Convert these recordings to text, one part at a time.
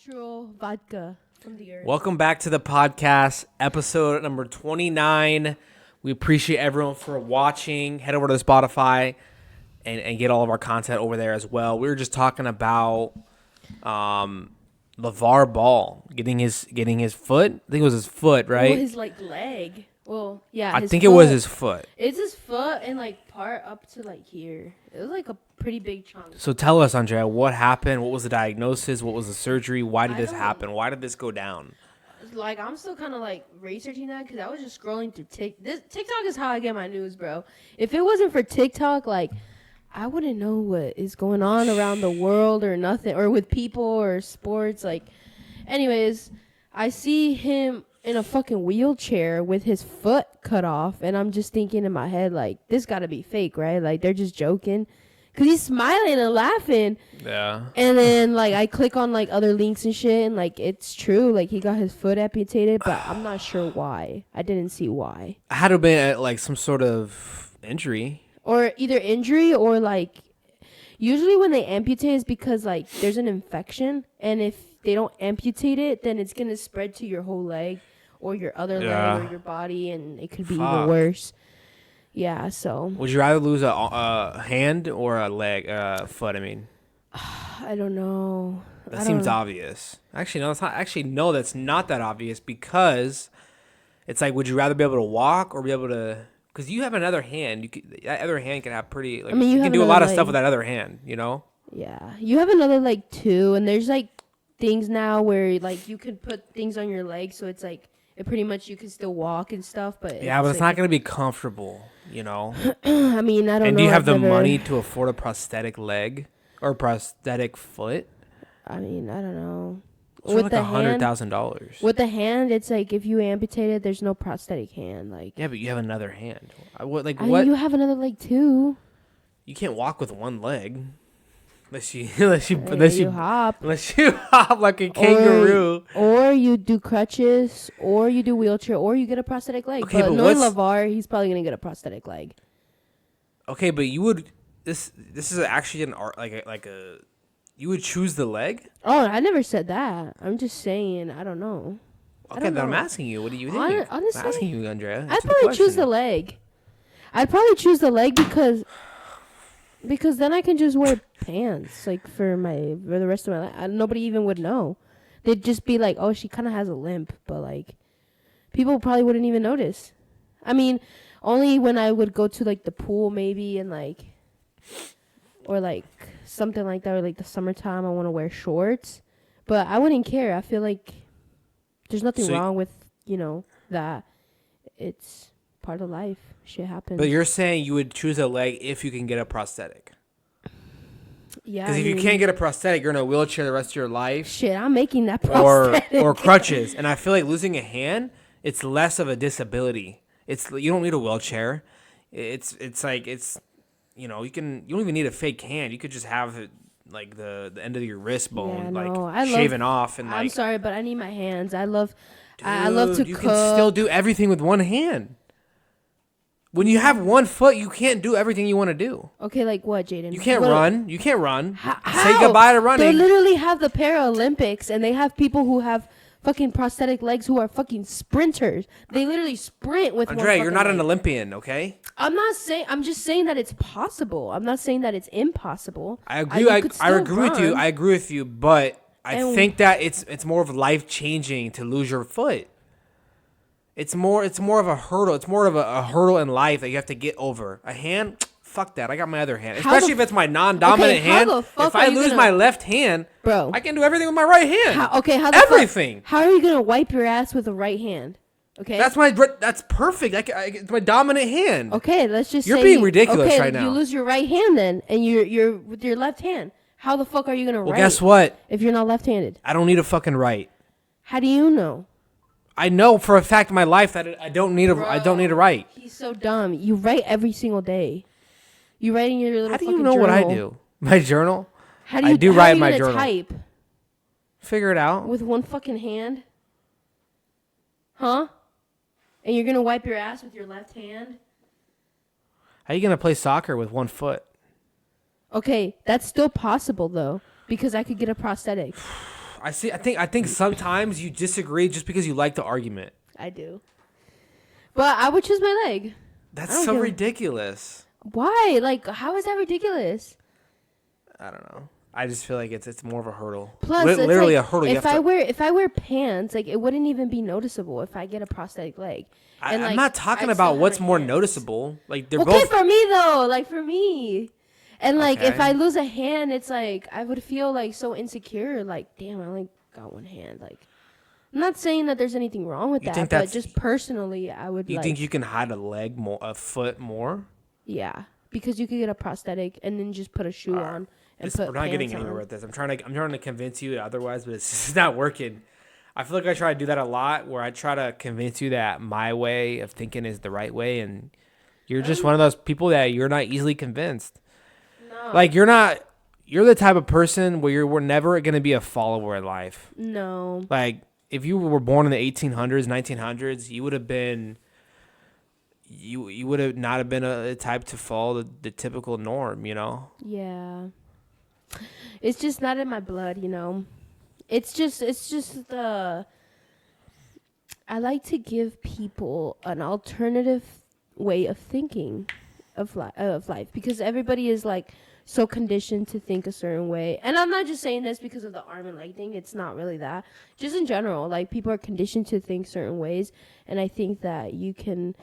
natural vodka from the earth. Welcome back to the podcast, episode number 29. We appreciate everyone for watching. Head over to Spotify and get all of our content over there as well. We were just talking about LeVar Ball getting his foot. I think it was his foot, right? Well, his leg. Well, yeah. I think it was his foot. It's his foot and part up to here. It was a pretty big chunk. So tell us, Andrea, what happened? What was the diagnosis? What was the surgery? Why did this happen? Why did this go down? I'm still kind of researching that because I was just scrolling through TikTok is how I get my news, bro. If it wasn't for TikTok, I wouldn't know what is going on around the world or nothing, or with people or sports. Anyways, I see him in a fucking wheelchair with his foot cut off, and I'm just thinking in my head, this gotta be fake, right? They're just joking. Because he's smiling and laughing. Yeah. And then, I click on, other links and shit, and, it's true. He got his foot amputated, but I'm not sure why. I didn't see why. It had to have been, some sort of injury. Or either injury or, usually when they amputate is because, there's an infection. And if they don't amputate it, then it's going to spread to your whole leg or your other leg or your body, and it could be even worse. Yeah, so. Would you rather lose a hand or a leg, foot, I mean? I don't know. That seems obvious. Actually, no, it's not. Actually, no, that's not that obvious because it's would you rather be able to walk or be able to? Because you have another hand. That other hand can have pretty. You can do a lot of stuff with that other hand. You know. Yeah, you have another leg too, and there's things now where you could put things on your leg, so it's it pretty much you can still walk and stuff, but yeah, but it's not gonna be comfortable. You know. I mean, I don't know. And do you have the money to afford a prosthetic leg or a prosthetic foot? I mean, I don't know. It's with $100,000. With the hand, it's if you amputate it, there's no prosthetic hand. Yeah, but you have another hand. What? You have another leg too. You can't walk with one leg. Unless you hop like a kangaroo, or you do crutches, or you do wheelchair, or you get a prosthetic leg. Okay, but knowing LeVar, he's probably gonna get a prosthetic leg. Okay, but you would this is actually an art you would choose the leg? Oh, I never said that. I'm just saying I don't know. Okay, then I'm asking you. What do you think? Honestly, I'm asking you, Andrea. I'd probably choose the leg. I'd probably choose the leg because then I can just wear pants for the rest of my life. Nobody even would know. They'd just be oh, she kind of has a limp, but people probably wouldn't even notice. I mean, only when I would go to the pool maybe and or something like that, or the summertime I want to wear shorts, but I wouldn't care. I feel there's nothing wrong with that. It's part of life. Shit happens. But you're saying you would choose a leg if you can get a prosthetic. Yeah. Because if you can't get a prosthetic, you're in a wheelchair the rest of your life. Shit, I'm making that prosthetic. Or crutches. And I feel losing a hand, it's less of a disability. You don't need a wheelchair. It's you don't even need a fake hand. You could just have it the end of your wrist bone shaven off and I'm sorry, but I need my hands. I love Dude, I love to you cook. Can still do everything with one hand. When you have one foot, you can't do everything you want to do. Okay, what, Jaden? You can't run. You can't run. How? Say goodbye to running. They literally have the Paralympics, and they have people who have fucking prosthetic legs who are fucking sprinters. They literally sprint with Andrea, you're not leg. an Olympian, okay? I'm just saying that it's possible. I'm not saying that it's impossible. I agree. I agree with you. I agree with you, but I think that it's more of life changing to lose your foot. It's more of a hurdle. It's more of a hurdle in life that you have to get over. A hand, fuck that. I got my other hand. Especially if it's my non-dominant hand. If I lose my left hand, bro, I can do everything with my right hand. Everything. How are you gonna wipe your ass with a right hand? Okay. That's perfect. It's my dominant hand. Okay, let's just You're being ridiculous right now. You lose your right hand then, and you're with your left hand. How the fuck are you gonna write? Well, guess what? If you're not left-handed, I don't need a fucking right. How do you know? I know for a fact in my life that I don't need a right. He's so dumb. You write every single day. You write in your little. How do you know journal. what I do? My journal. I do write in my journal. Type? Figure it out. With one fucking hand. Huh? And you're gonna wipe your ass with your left hand. How are you gonna play soccer with one foot? Okay, that's still possible though, because I could get a prosthetic. I see. I think sometimes you disagree just because you like the argument. I do. But I would choose my leg. That's so ridiculous. Why? Like, how is that ridiculous? I don't know. I just feel like it's more of a hurdle. Plus, literally like, a hurdle. If I wear pants, like it wouldn't even be noticeable if I get a prosthetic leg. And, I'm not talking about what's more noticeable. Like they're both. For me though, like for me. And like if I lose a hand, it's like I would feel like so insecure. Like, damn, I only got one hand. Like, I'm not saying that there's anything wrong with that, but just personally, I would. You think you can hide a foot more? Yeah, because you could get a prosthetic and then just put a shoe on. We're not getting anywhere with this. I'm trying to convince you otherwise, but it's just not working. I feel like I try to do that a lot, where I try to convince you that my way of thinking is the right way, and you're just one of those people that you're not easily convinced. No. Like you're the type of person where we're never gonna be a follower in life. No. Like if you were born in the 1800s, 1900s, you would have been. You would have not have been a type to follow the typical norm, you know? Yeah. It's just not in my blood, you know. It's just I like to give people an alternative way of thinking of life because everybody is like so conditioned to think a certain way. And I'm not just saying this because of the arm and leg thing. It's not really that. Just in general, like people are conditioned to think certain ways, and I think that you can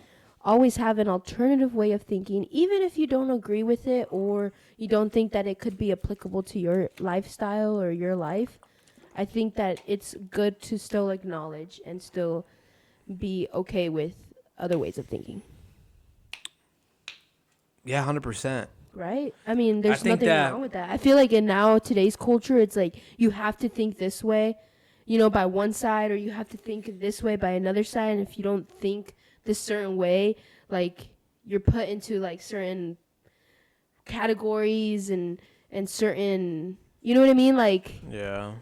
always have an alternative way of thinking, even if you don't agree with it or you don't think that it could be applicable to your lifestyle or your life. I think that it's good to still acknowledge and still be okay with other ways of thinking. Yeah, 100%. Right? I mean, there's nothing wrong with that. I feel like in today's culture, it's like you have to think this way, you know, by one side, or you have to think this way by another side. And if you don't think this certain way, like you're put into like certain categories and certain, you know what I mean? Like, yeah.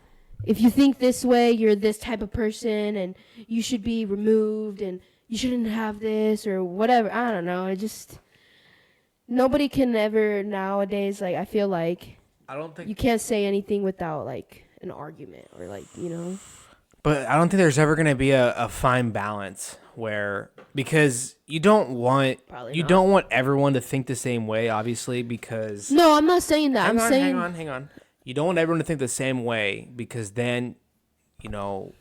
If you think this way, you're this type of person and you should be removed and you shouldn't have this or whatever. I don't know. It just, nobody can ever nowadays, like, I feel like I don't think you can't say anything without like an argument or like, you know. But I don't think there's ever going to be a fine balance where, because you don't want everyone to think the same way, obviously, because no, I'm not saying that. Hang on. You don't want everyone to think the same way, because then, you know,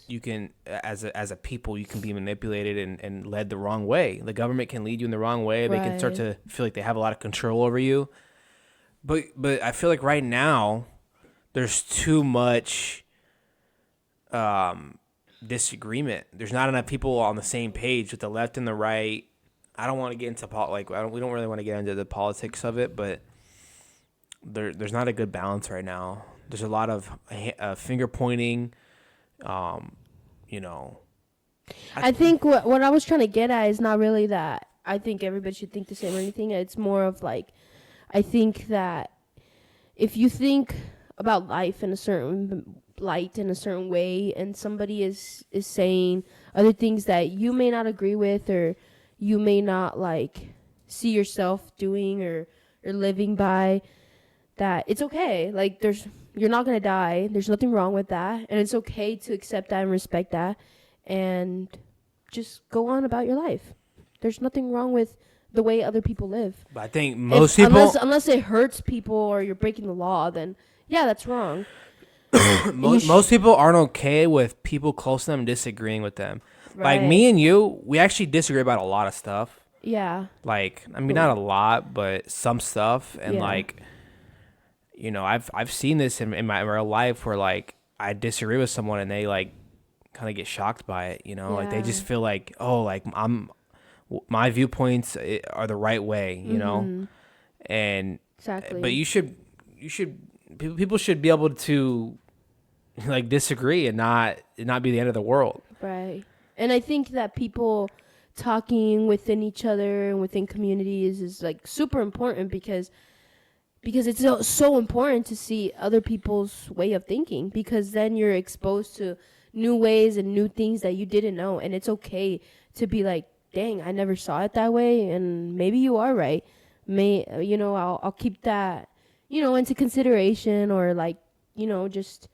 you can, as a people, you can be manipulated and led the wrong way. The government can lead you in the wrong way. They can start to feel like they have a lot of control over you. But I feel like right now there's too much disagreement. There's not enough people on the same page with the left and the right. I don't want to get into we don't really want to get into the politics of it, but there's not a good balance right now. There's a lot of finger pointing. You know, I think what I was trying to get at is not really that I think everybody should think the same or anything. It's more of like, I think that if you think about life in a certain light, in a certain way, and somebody is saying other things that you may not agree with or you may not like see yourself doing or living by, that it's okay. Like you're not going to die. There's nothing wrong with that. And it's okay to accept that and respect that and just go on about your life. There's nothing wrong with the way other people live. But I think most people... Unless it hurts people or you're breaking the law, then yeah, that's wrong. most people aren't okay with people close to them disagreeing with them. Right. Like me and you, we actually disagree about a lot of stuff. Yeah. Like, I mean, not a lot, but some stuff. And like... You know, I've seen this in my real life where like I disagree with someone and they like kind of get shocked by it. You know, like they just feel like, oh, like my viewpoints are the right way. You know, and exactly. But people should be able to like disagree and not be the end of the world. Right. And I think that people talking within each other and within communities is like super important because it's so important to see other people's way of thinking, because then you're exposed to new ways and new things that you didn't know. And it's okay to be like, dang, I never saw it that way. And maybe you are right. I'll keep that, into consideration, or like, just,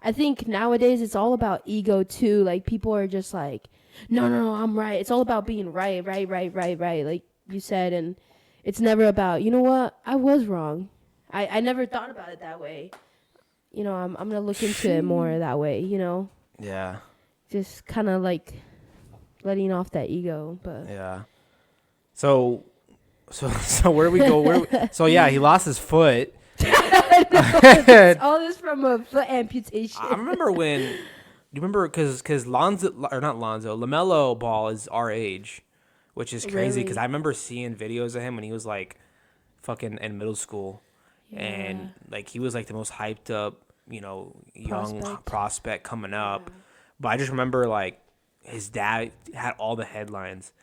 I think nowadays it's all about ego too. Like people are just like, no, I'm right. It's all about being right, right. Like you said, and it's never about, you know what, I was wrong. I never thought about it that way. You know, I'm gonna look into it more that way. You know, Yeah. just kind of like letting off that ego. But Yeah. So where do we go? So yeah, he lost his foot. all this from a foot amputation. I remember when. You remember because Lonzo or not Lonzo, LaMelo Ball is our age, which is crazy because Really? I remember seeing videos of him when he was like fucking in middle school, and like he was like the most hyped up, young prospect coming up. But I just remember like his dad had all the headlines.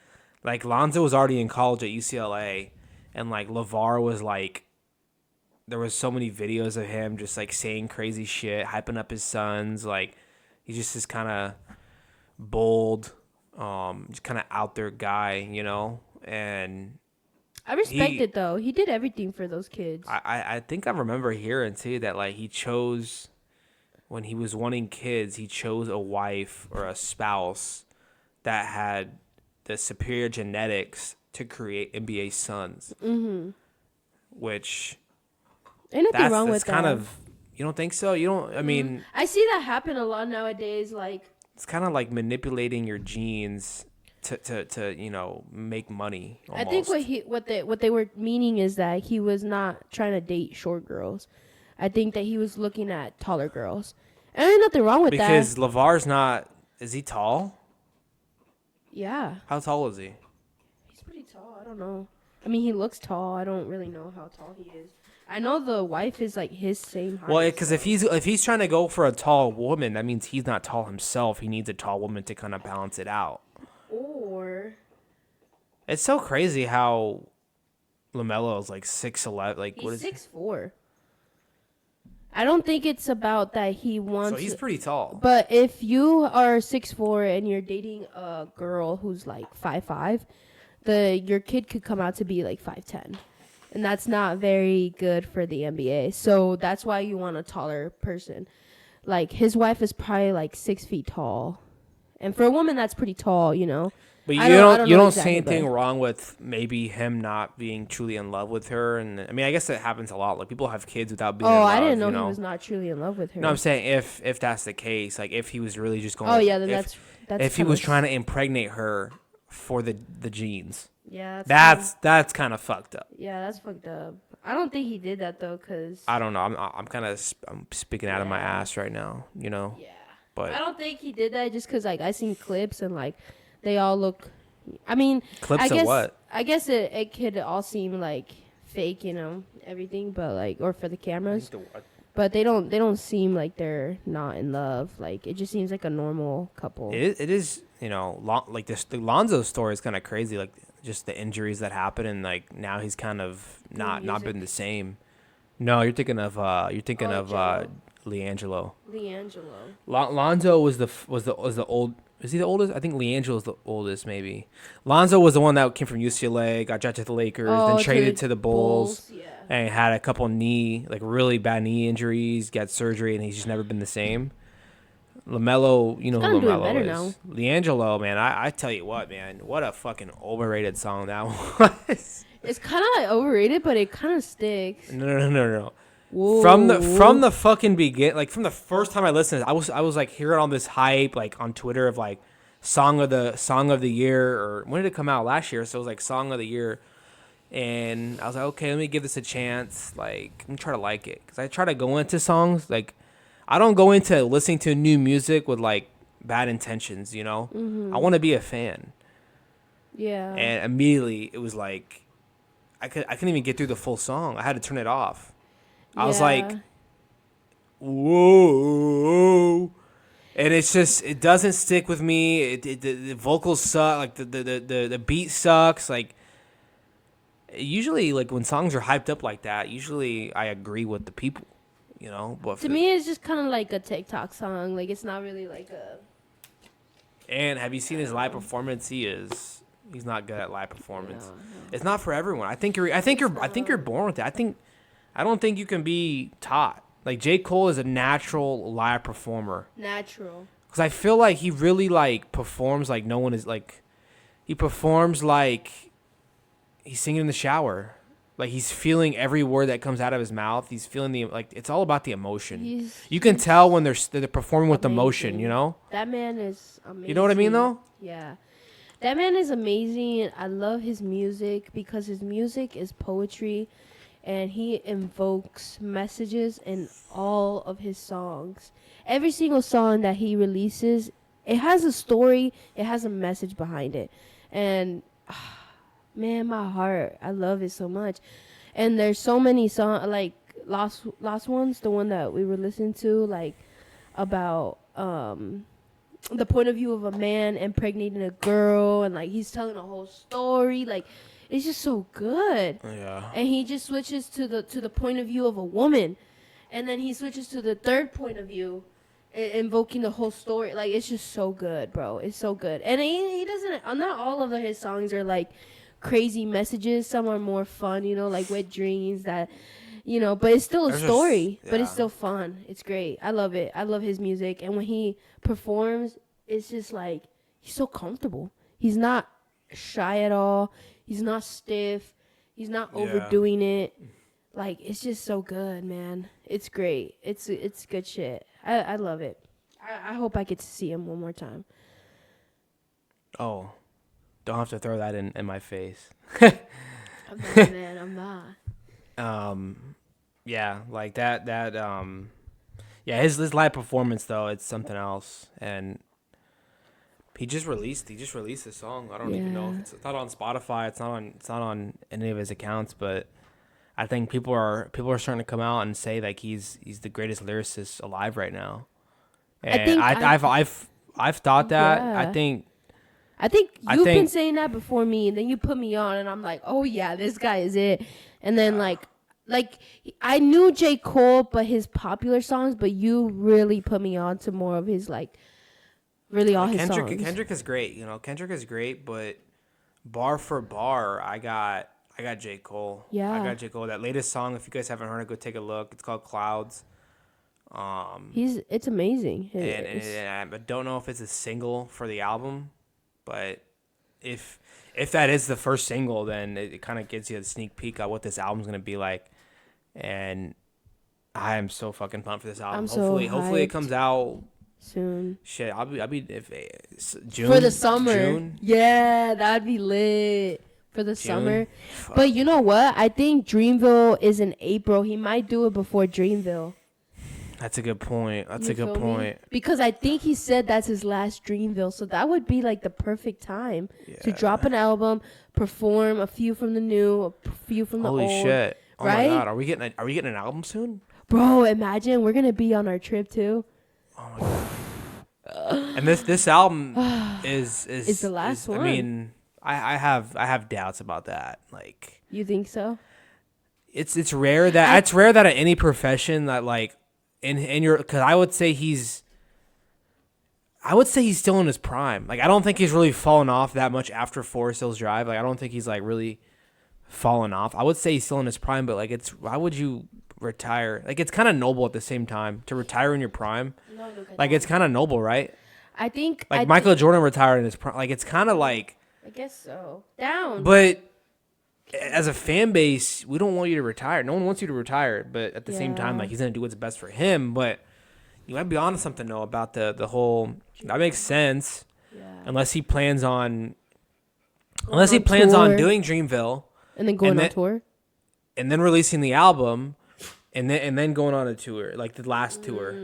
Like Lonzo was already in college at UCLA, and like LeVar was like, there was so many videos of him just like saying crazy shit, hyping up his sons. Like he's just this kind of bold, just kind of out there guy, And I respect it though. He did everything for those kids. I think I remember hearing too that like he chose, when he was wanting kids, he chose a wife or a spouse that had the superior genetics to create NBA sons. Mm-hmm. Which ain't nothing wrong with that's kind that. of, you don't think so? You don't. I mean, I see that happen a lot nowadays. Like it's kind of like manipulating your genes to make money. Almost. I think what they were meaning is that he was not trying to date short girls. I think that he was looking at taller girls. And there's nothing wrong with that. Because LeVar's not. Is he tall? Yeah. How tall is he? He's pretty tall. I don't know. I mean, he looks tall. I don't really know how tall he is. I know the wife is like his same height. Well, because if he's trying to go for a tall woman, that means he's not tall himself. He needs a tall woman to kind of balance it out. Or it's so crazy how LaMelo is like 6'11". Like what is he? 6'4". I don't think it's about that he wants. So he's pretty tall. But if you are 6'4" and you're dating a girl who's like 5'5", your kid could come out to be like 5'10". And that's not very good for the NBA. So that's why you want a taller person. Like his wife is probably like 6 feet tall, and for a woman that's pretty tall, But you don't exactly, see anything wrong with maybe him not being truly in love with her. And I mean, I guess it happens a lot. Like people have kids without being. Oh, in love, I didn't know he was not truly in love with her. No, I'm saying if that's the case, like if he was really just going. Oh yeah, then that's if he was trying to impregnate her for the genes. Yeah, that's kind of fucked up. Yeah, that's fucked up. I don't think he did that though, cause I don't know. I'm speaking out of my ass right now, Yeah. But I don't think he did that just cause like I seen clips and like they all look. I mean, clips of what? I guess it could all seem like fake, everything, but like or for the cameras. But they don't seem like they're not in love. Like it just seems like a normal couple. It is like this. The Lonzo story is kind of crazy. Like just the injuries that happen, and like now he's kind of not been the same. No, you're thinking of LiAngelo. Lonzo was the old. Is he the oldest? I think LiAngelo is the oldest, maybe. Lonzo was the one that came from UCLA, got drafted to the Lakers, then traded to the Bulls. Yeah. And had a couple really bad knee injuries, got surgery, and he's just never been the same. LaMelo, you know who LaMelo is. Now. LiAngelo, man, I tell you what, man, what a fucking overrated song that was. It's kind of like overrated, but it kind of sticks. No. Whoa. From the fucking begin, like from the first time I listened, I was like hearing all this hype like on Twitter of like song of the year, or when did it come out? Last year, so it was like song of the year. And I was like, okay, let me give this a chance. Like, let me try to like it. Because I try to go into songs. Like, I don't go into listening to new music with, like, bad intentions, Mm-hmm. I want to be a fan. Yeah. And immediately, it was like, I couldn't even get through the full song. I had to turn it off. I was like, whoa. And it's just, it doesn't stick with me. The vocals suck. Like, the beat sucks. Like, usually, like when songs are hyped up like that, usually I agree with the people, But to me, it's just kind of like a TikTok song. Like it's not really like a. And have you seen his live performance? He's not good at live performance. No. It's not for everyone. I think you're born with it. I don't think you can be taught. Like J. Cole is a natural live performer. Natural. Because I feel like he really like performs like no one is like. He performs like he's singing in the shower. Like he's feeling every word that comes out of his mouth. He's feeling it's all about the emotion. You can tell when they're performing with emotion, you know? That man is amazing. You know what I mean though? Yeah. That man is amazing. I love his music because his music is poetry and he invokes messages in all of his songs. Every single song that he releases, it has a story, it has a message behind it. And man, my heart, I love it so much. And there's so many songs, like Lost Ones, the one that we were listening to, like about the point of view of a man impregnating a girl, and like he's telling a whole story. Like it's just so good. Yeah. And he just switches to the point of view of a woman, and then he switches to the third point of view, invoking the whole story. Like it's just so good, bro. It's so good. And he doesn't. Not all of his songs are like crazy messages. Some are more fun, you know, like Wet Dreams. That, you know, but it's still a story. But it's still fun. It's great. I love it. I love his music. And when he performs, it's just like he's so comfortable. He's not shy at all. He's not stiff. He's not overdoing it. Like it's just so good, man. It's great. It's good shit. I love it. I hope I get to see him one more time. Oh, don't have to throw that in my face. I'm not, man. I'm not. Yeah, like that. Yeah, his live performance though, it's something else. And he just released this song. I don't even know if it's not on Spotify. It's not on any of his accounts, but I think people are starting to come out and say like he's the greatest lyricist alive right now. And I've thought that. Yeah. I think you've been saying that before me, and then you put me on, and I'm like, oh yeah, this guy is it. And then like I knew J. Cole, but his popular songs, but you really put me on to more of his like really all his songs. Kendrick is great, you know. Kendrick is great, but bar for bar, I got J. Cole. Yeah. I got J. Cole. That latest song, if you guys haven't heard it, go take a look. It's called Clouds. It's amazing. And I don't know if it's a single for the album, but if that is the first single, then it kind of gives you a sneak peek at what this album's gonna be like. And I am so fucking pumped for this album. Hopefully it comes out soon. Shit, I'll be if June for the summer. June? Yeah, that'd be lit for the summer. Fuck. But you know what? I think Dreamville is in April. He might do it before Dreamville. That's a good point. Because I think he said that's his last Dreamville, so that would be like the perfect time to drop an album, perform a few from the new, a few from the old. Holy shit! Oh right? my god, are we getting an album soon? Bro, imagine we're gonna be on our trip too. Oh my god! And this album is the last one. I mean, I have doubts about that. Like, you think so? It's rare that at any profession that like. In your, because I would say he's still in his prime. Like I don't think he's really fallen off that much after Forest Hills Drive. Like I don't think he's like really fallen off. I would say he's still in his prime, but like why would you retire? Like it's kind of noble at the same time to retire in your prime. No, like it's kind of noble, right? I think like Michael Jordan retired in his prime. Like it's kind of like I guess so. Down, but. As a fan base, we don't want you to retire. No one wants you to retire, but at the same time, like he's gonna do what's best for him. But you might be onto something though about the whole. That makes sense, unless he plans on doing Dreamville and then going on tour, and then releasing the album, and then going on a tour, like the last tour,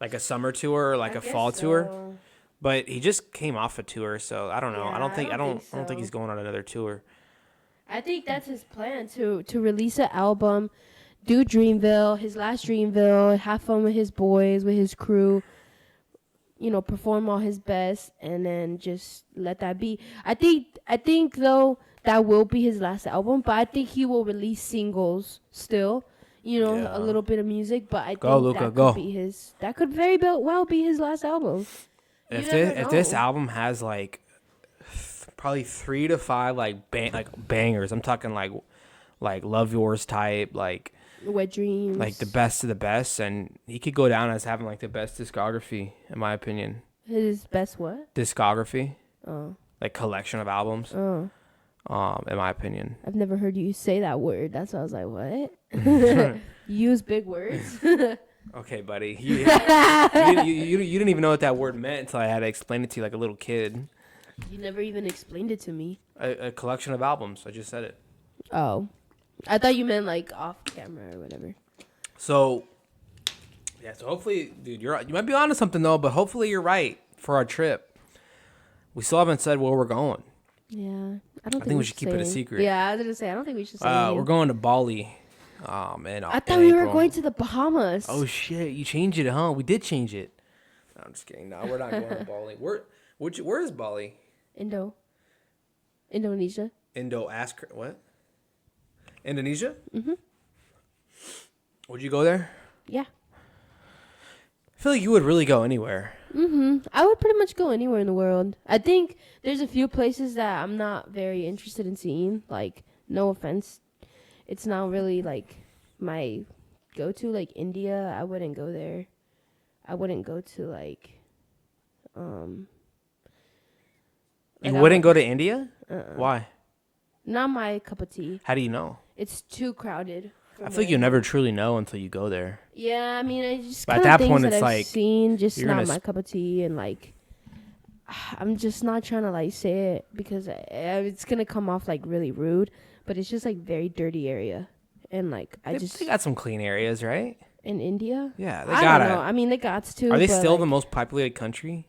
like a summer tour or like a fall tour. But he just came off a tour, so I don't know. I don't think he's going on another tour. I think that's his plan to release an album, do Dreamville, his last Dreamville, have fun with his boys, with his crew, you know, perform all his best, and then just let that be. I think though that will be his last album, but I think he will release singles still, you know, a little bit of music. But I think that could very well be his last album. If this album has like. Probably 3 to 5 like bangers. I'm talking like Love Yours type, like Wet Dreams. Like the best of the best, and he could go down as having like the best discography, in my opinion. His best what? Discography. Oh. Like collection of albums. Oh. In my opinion. I've never heard you say that word. That's why I was like, what? Use big words. Okay, buddy. You didn't even know what that word meant until I had to explain it to you like a little kid. You never even explained it to me. A collection of albums. I just said it. Oh. I thought you meant like off camera or whatever. So, yeah. So hopefully, dude, you might be onto something though, but hopefully you're right for our trip. We still haven't said where we're going. Yeah, I think we should keep it a secret. Yeah, I was gonna say I don't think we should say. We're going to Bali. Man, I thought we were going to the Bahamas. Oh shit! You changed it, huh? We did change it. No, I'm just kidding. No, we're not going to Bali. Where is Bali? Indonesia. Ask what? Indonesia? Mhm. Would you go there? Yeah. I feel like you would really go anywhere. I would pretty much go anywhere in the world. I think there's a few places that I'm not very interested in seeing. Like, no offense, it's not really like my go-to. Like India, I wouldn't go there. I wouldn't go to like. You wouldn't go to India? Why? Not my cup of tea. How do you know? It's too crowded. I feel like you'll never truly know until you go there. Yeah, I mean, I just But kind at of that things point, that it's I've like, seen, just you're not gonna my cup of tea, and like, I'm just not trying to like say it because it's gonna come off like really rude, but it's just like very dirty area, and like They got some clean areas, right? in India. Yeah, they I got don't it. know. I mean, they got to. Are they but, still like, the most populated country,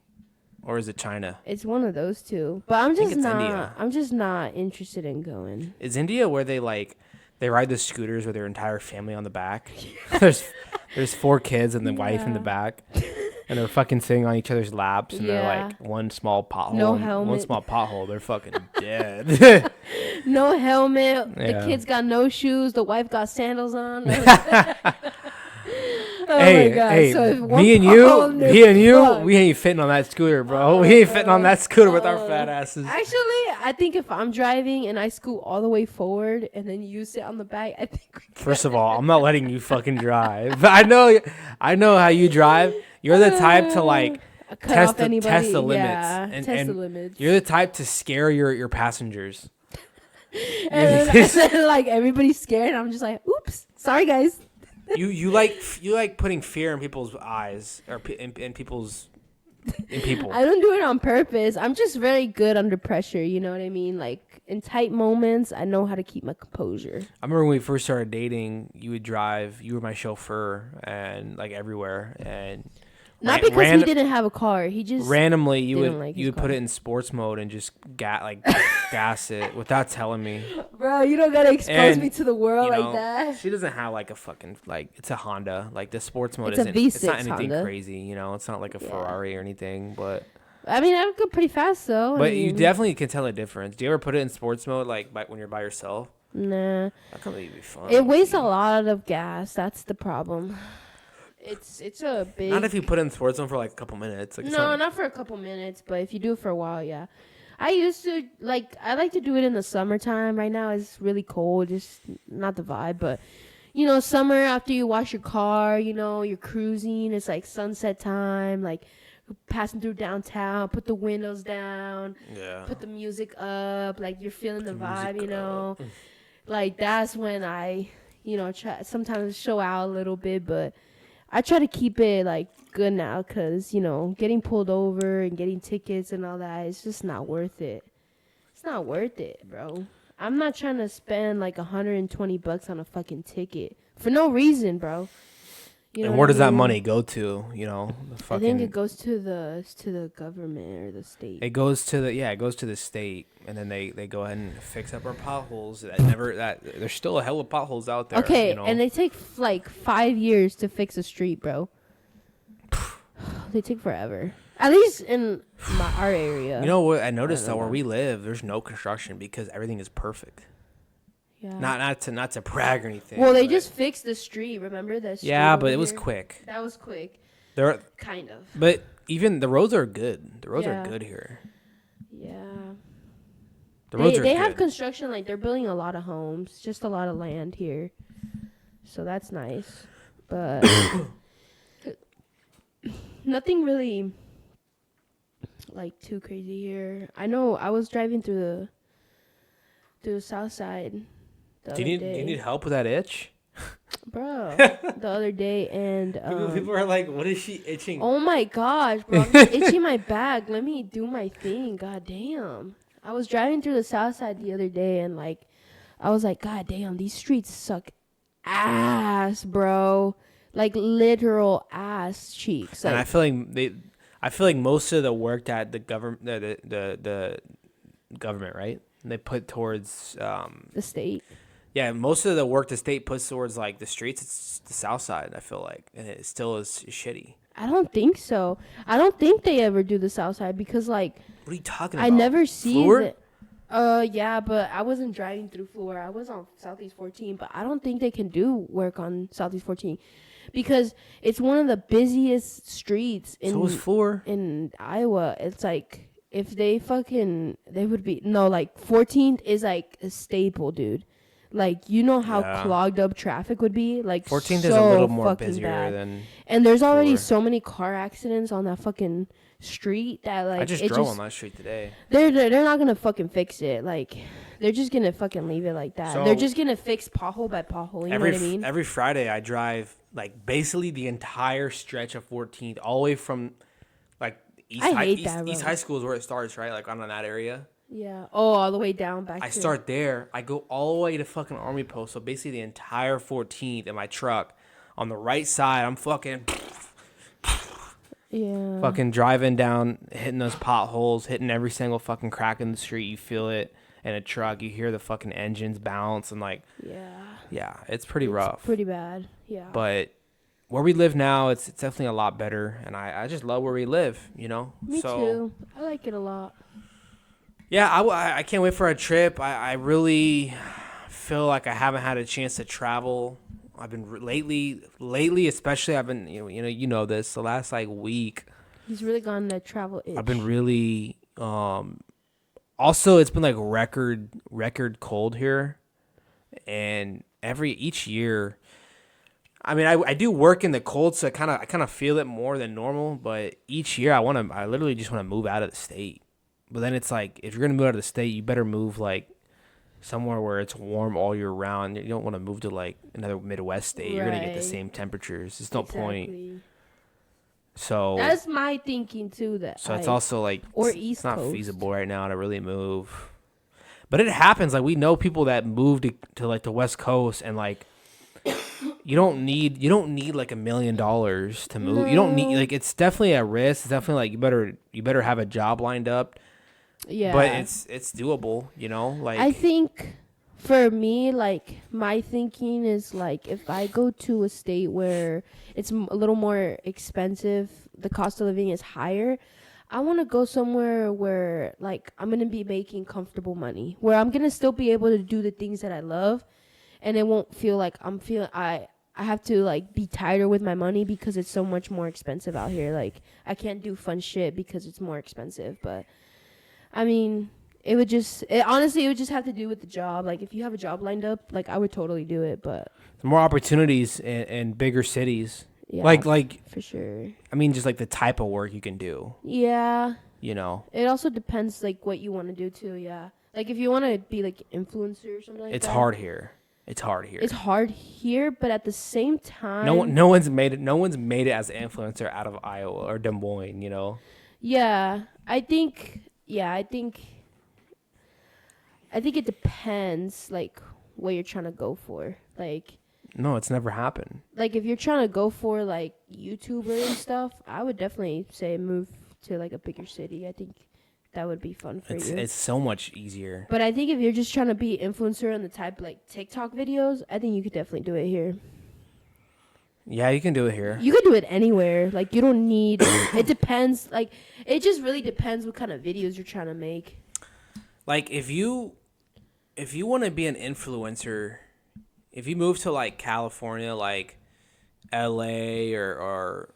or is it China? It's one of those two, but I'm think just it's not. India. I'm just not interested in going. Is India where they ride the scooters with their entire family on the back? There's 4 kids and the wife in the back, and they're fucking sitting on each other's laps, and they're like one small pothole. No one helmet. small pothole, they're fucking dead. No helmet. Yeah. The kids got no shoes. The wife got sandals on. Oh hey, my God. hey, So if one me and you, fuck. we ain't fitting on that scooter, bro. We ain't fitting on that scooter with our fat asses. Actually, I think if I'm driving and I scoot all the way forward and then you sit on the back, I think. First of all, I'm not letting you fucking drive. But I know how you drive. You're the type to like test the limits. Yeah, and test the limits. You're the type to scare your passengers. And then like everybody's scared, and I'm just like, oops, sorry guys. You like putting fear in people's eyes or in people. I don't do it on purpose. I'm just very good under pressure. You know what I mean? Like in tight moments, I know how to keep my composure. I remember when we first started dating, you would drive. You were my chauffeur and like everywhere. And not because he didn't have a car. He just randomly you like would put it in sports mode and just gas it without telling me. Bro, you don't gotta expose me to the world you know, like that. She doesn't have like a fucking it's a Honda. Like the sports mode It's a isn't. V6 It's not anything Honda. crazy. You know, it's not like a Ferrari or anything. But I mean, I would go pretty fast though. But you definitely can tell a difference. Do you ever put it in sports mode like when you're by yourself? Nah. That could be fun. It wastes a lot of gas. That's the problem. It's a big. Not if you put it in sports mode for like a couple minutes. Like no, not for a couple minutes, but if you do it for a while, yeah. I used to I like to do it in the summertime. Right now it's really cold, just not the vibe, but you know, summer after you wash your car, you know, you're cruising, it's like sunset time, like passing through downtown, put the windows down, put the music up, like you're feeling the vibe, you know. Like that's when I, you know, try sometimes show out a little bit, but I try to keep it like good now because, you know, getting pulled over and getting tickets and all that, it's just not worth it. It's not worth it, bro. I'm not trying to spend like $120 on a fucking ticket for no reason, bro. You know and where does I that mean? money go to? You know, I think it goes to the government or the state. It goes to the state, and then they go ahead and fix up our potholes. There's still a hell of potholes out there. Okay, you know? and they take like 5 years to fix a street, bro. They take forever. At least in our area. You know what I noticed though, where we live, there's no construction because everything is perfect. Yeah. Not to brag or anything. Well, they just fixed the street. Remember that? Yeah, but it was quick. That was quick. Kind of. But even the roads are good. The roads are good here. Yeah. The roads are They good. have construction, like they're building a lot of homes, just a lot of land here. so that's nice. But nothing really like too crazy here. I know I was driving through the south side the other Do day. you need help with that itch? Bro, the other day, and People are like, what is she itching? oh my gosh, bro, I'm just itching my back. Let me do my thing. God damn. I was driving through the south side the other day, and like I was like, God damn, these streets suck ass, bro. Like literal ass cheeks. And Like I feel like most of the work that the government, the government, right? They put towards, the state. yeah, most of the work the state puts towards like the streets, it's the south side. I feel like, and it still is shitty. I don't think so. I don't think they ever do the south side because like What are you talking about? I never see Fluor? it. Yeah, but I wasn't driving through Florida. I was on Southeast 14, but I don't think they can do work on Southeast 14 because it's one of the busiest streets So is Fluor. in Iowa. It's like if they would be no, like 14th is like a staple, dude. Like you know how Yeah. clogged up traffic would be. Like 14th so is a little more fucking busier bad. than. And there's already Fluor. so many car accidents on that fucking street that like I just drove on that street today. they're not gonna fucking fix it. Like they're just gonna fucking leave it like that. So- They're just gonna fix pothole by pothole. You know what I mean? Every Friday I drive like basically the entire stretch of 14th, all the way from like East I High, hate East, that East road. High School is where it starts, right? Like on that area. Yeah. Oh, all the way down back. I to start there. I go all the way to fucking Army Post. So basically the entire 14th in my truck. On the right side, I'm fucking Yeah. driving down, hitting those potholes, hitting every single fucking crack in the street. You feel it in a truck. You hear the fucking engines bounce and like, Yeah. it's pretty rough. Pretty bad. Yeah. But where we live now, it's definitely a lot better, and I just love where we live, you know. Me too. I like it a lot. Yeah, I can't wait for a trip. I really feel like I haven't had a chance to travel. I've been lately, especially I've been you know this the last like week. He's really gone to travel itch. I've been really also it's been like record cold here, and each year. I mean, I do work in the cold, so I kind of feel it more than normal. But each year, I literally just want to move out of the state. But then it's like, if you're gonna move out of the state, you better move like somewhere where it's warm all year round. You don't want to move to like another Midwest state. You're gonna get the Right. same temperatures. There's no point. Exactly. So That's my thinking too. it's also like or it's East not Coast. feasible right now to really move. But it happens. Like we know people that moved to like the West Coast, and like you don't need like $1 million to move. You don't need, like, it's definitely a risk. It's definitely like you better have a job lined up. Yeah. But it's doable, you know? Like I think for me, like my thinking is like if I go to a state where it's a little more expensive, the cost of living is higher. I want to go somewhere where like I'm gonna be making comfortable money, where I'm gonna still be able to do the things that I love, and it won't feel like I have to like be tighter with my money because it's so much more expensive out here. Like I can't do fun shit because it's more expensive. But I mean, honestly, it would just have to do with the job. Like if you have a job lined up, like I would totally do it. But more opportunities in bigger cities. yeah, Like for sure. I mean, just like the type of work you can do, Yeah, you know? it also depends like what you want to do too. Yeah, like if you want to be like influencer or something like It's that. hard here. It's hard here. It's hard here, but at the same time, No one's made it as an influencer out of Iowa or Des Moines, you know? Yeah, I think it depends like what you're trying to go for. No, it's never happened. Like if you're trying to go for like YouTuber and stuff, I would definitely say move to like a bigger city. I think that would be fun for you. It's so much easier. But I think if you're just trying to be influencer on the type like TikTok videos, I think you could definitely do it here. Yeah, you can do it here. You could do it anywhere. Like you don't need it depends. Like it just really depends what kind of videos you're trying to make. Like if you want to be an influencer, if you move to like California, like LA or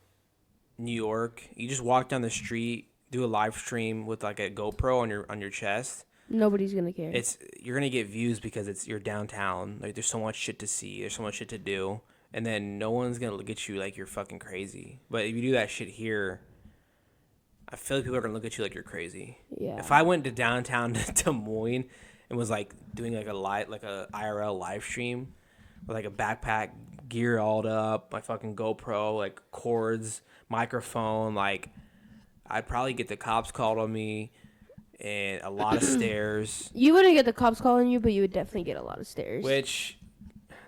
New York, you just walk down the street, do a live stream with like a GoPro on your chest, Nobody's gonna care. You're gonna get views because you're downtown. Like there's so much shit to see. There's so much shit to do, and then no one's gonna look at you like you're fucking crazy. But if you do that shit here, I feel like people are gonna look at you like you're crazy. Yeah. If I went to downtown Des Moines and was like doing like a IRL live stream with like a backpack, gear all up, my fucking GoPro, like cords, microphone, like I'd probably get the cops called on me and a lot of stairs. You wouldn't get the cops calling you, but you would definitely get a lot of stairs. Which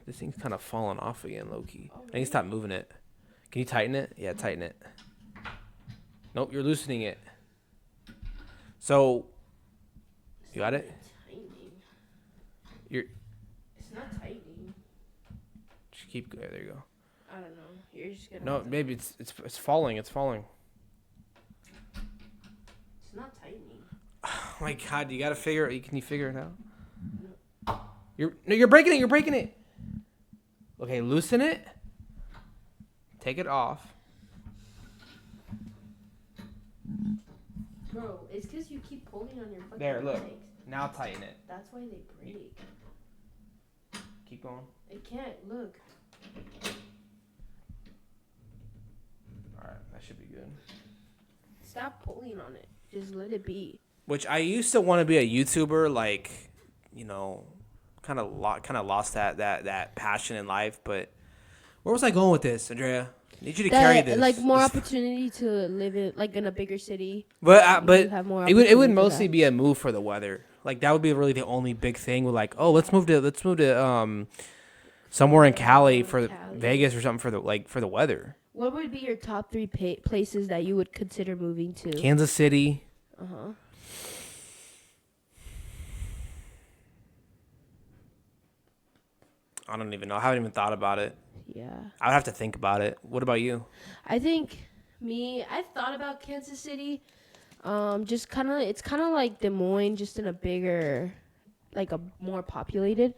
this thing's kind of falling off again, low key. I need to stop moving it. Can you tighten it? Yeah, tighten it. Nope, you're loosening it. So, you got it? It's not tightening. Just keep. There you go. I don't know. You're just gonna. No, maybe it's falling. It's falling. It's not tightening. Oh my God, you gotta figure. Can you figure it out? You're breaking it. You're breaking it. Okay, loosen it. Take it off. Bro, it's because you keep pulling on your fucking There, look. legs. Now tighten it. That's why they break. Keep going. It can't. Look. Alright, that should be good. Stop pulling on it. Just let it be. Which I used to want to be a YouTuber, like, you know, kind of lost that passion in life. But where was I going with this, Andrea? I need you to carry this. Like more opportunity to live in a bigger city. But have more it would mostly be a move for the weather. Like that would be really the only big thing. With like, oh, let's move to somewhere in Cali for Vegas or something for the weather. What would be your top 3 places that you would consider moving to? Kansas City. I don't even know. I haven't even thought about it. Yeah. I would have to think about it. What about you? I think I thought about Kansas City. It's kind of like Des Moines, just in a bigger, like a more populated.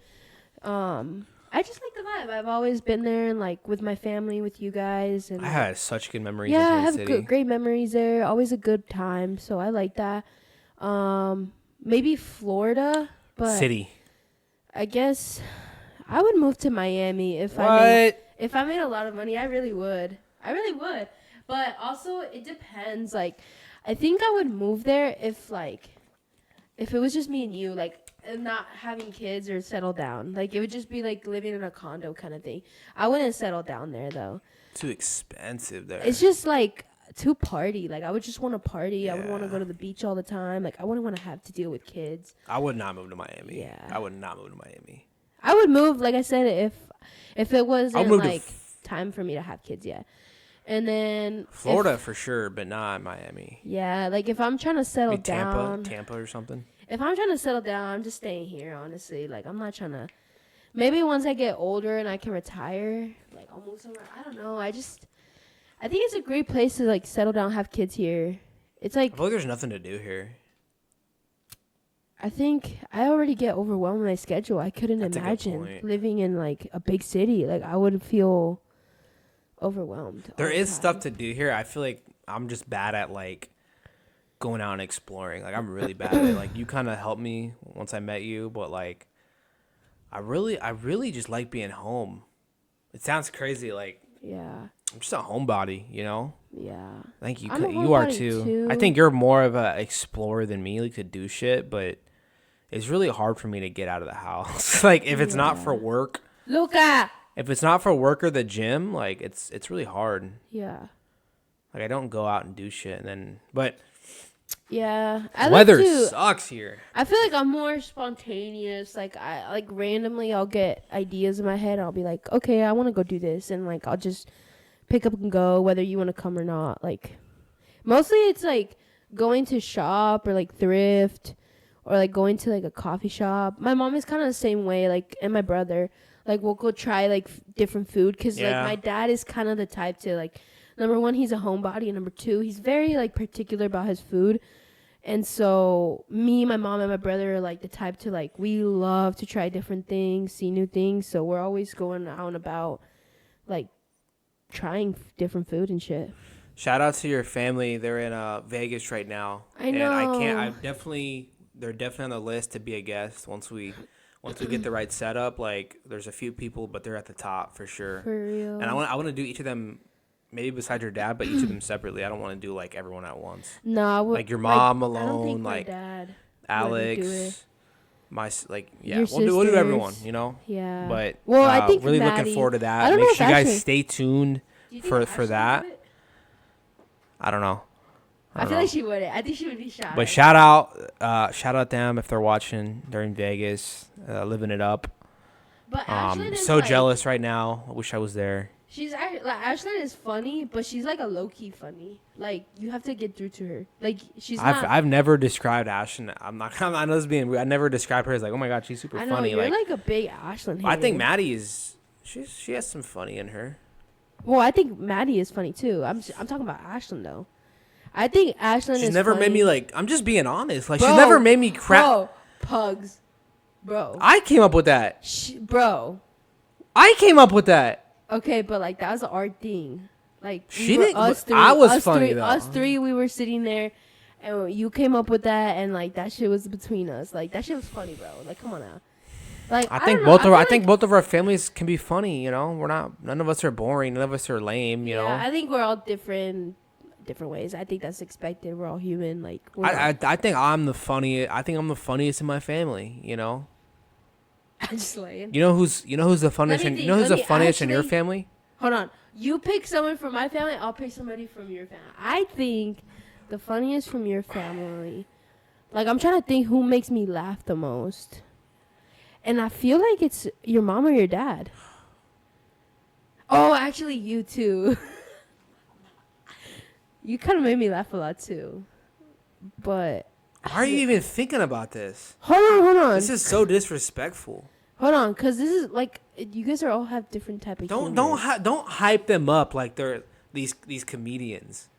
I just like the vibe. I've always been there and like with my family, with you guys, and I had such good memories. yeah, in I Kansas have City. great memories there. Always a good time, so I like that. Maybe Florida, but City. I guess I would move to Miami if What? I made a lot of money. I really would. But also it depends. Like, I think I would move there if it was just me and you, like, and not having kids or settle down. Like, it would just be like living in a condo kind of thing. I wouldn't settle down there though. Too expensive there. It's just like too party. Like, I would just want to party. Yeah. I would want to go to the beach all the time. Like, I wouldn't want to have to deal with kids. I would not move to Miami. Yeah. I would not move to Miami. I would move, like I said, if it wasn't move to like time for me to have kids yet. And then Florida for sure, but not Miami. Yeah, like if I'm trying to settle Maybe down. Tampa or something. If I'm trying to settle down, I'm just staying here, honestly. Like, I'm not trying to. Maybe once I get older and I can retire, like, I'll move somewhere. I don't know. I think it's a great place to, like, settle down, have kids here. It's like, I feel like there's nothing to do here. I think I already get overwhelmed with my schedule. I couldn't That's a good imagine point. living in, like, a big city. Like, I would feel overwhelmed. There all the is time. stuff to do here. I feel like I'm just bad at, like, going out and exploring. Like, I'm really bad at it. Like, you kind of helped me once I met you, but, like, I really just like being home. It sounds crazy. Like, Yeah. I'm just a homebody, you know? Yeah. I think I'm a you are homebody too. I think you're more of a explorer than me, like to do shit, but it's really hard for me to get out of the house. Like, if it's not for work. Luca! If it's not for work or the gym, like, it's really hard. Yeah. Like, I don't go out and do shit, and then, but Yeah. weather sucks here. I feel like I'm more spontaneous. Like, I randomly I'll get ideas in my head. I'll be like, okay, I want to go do this, and like I'll just pick up and go, whether you want to come or not. Like, mostly it's like going to shop or like thrift, or like going to like a coffee shop. My mom is kind of the same way. Like, and my brother, like, we'll go try like different food because like my dad is kind of the type to like. Number one, he's a homebody, and number two, he's very like particular about his food. And so me, my mom, and my brother are like the type to like, we love to try different things, see new things. So we're always going out and about, like, trying different food and shit. Shout out to your family. They're in Vegas right now. I know. And I definitely they're definitely on the list to be a guest once we get the right setup. Like, there's a few people, but they're at the top for sure. For real. And I want to do each of them, maybe besides your dad, but each of them separately. I don't want to do like everyone at once. No, I would, like your mom I don't alone, think like my dad Alex, Your we'll do everyone, sisters. you know. Yeah. But well, I think really Maddie, looking forward to I that. don't know Make if sure you guys Ashley- stay tuned Do you think for Ashley that. would? I don't know. I feel like she wouldn't. I think she would be shy. But shout out them if they're watching. They're in Vegas, living it up. But Ashlyn is So like, jealous right now. I wish I was there. She's like Ashlyn is funny, but she's like a low key funny. Like you have to get through to her. Like she's not. I've never described Ashlyn. I know this being weird. I never described her as like, oh my god, she's super I know funny. you're like a big Ashlyn. I think hater. Maddie is. She has some funny in her. Well, I think Maddie is funny too. I'm talking about Ashlyn though. I think Ashlyn is. She's never funny. made me like. I'm just being honest. Like Bro, she's never made me crap. Bro, pugs, bro. I came up with that. Bro. I came up with that. Okay, but like that was our thing. Like She were didn't- Us three, I was us funny, three, though. Us three, we were sitting there, and you came up with that, and like that shit was between us. Like that shit was funny, bro. Like come on now. Like I think don't know, both of feel I like- think both of our families can be funny. You know, we're not. None of us are boring. None of us are lame. You know. I think we're all different ways. I think that's expected. We're all human. Like we're I think I'm the funniest. I think I'm the funniest in my family. You know. I'm just laying. You know who's the funniest? me You think, know who's let the me funniest in your actually- family? Hold on. You pick someone from my family. I'll pick somebody from your family. I think the funniest from your family. Like I'm trying to think who makes me laugh the most. And I feel like it's your mom or your dad. Oh, actually, you too. You kind of made me laugh a lot too. But Why are you even thinking about this? hold on. This is so disrespectful. Hold on, cause this is like you guys are all have different type of. Don't humor. don't hype them up like they're these comedians.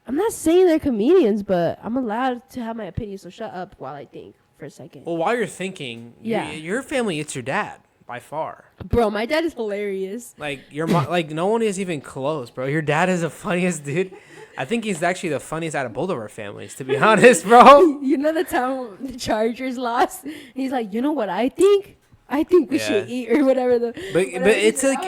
I'm not saying they're comedians, but I'm allowed to have my opinion. So shut up while I think for a second. Well, while you're thinking, Yeah. your family, it's your dad by far. Bro, my dad is hilarious. Like your mom, like no one is even close, bro. Your dad is the funniest dude. I think he's actually the funniest out of both of our families, to be honest, bro. You know the time the Chargers lost? He's like, you know what I think? I think we should eat or whatever. But it's like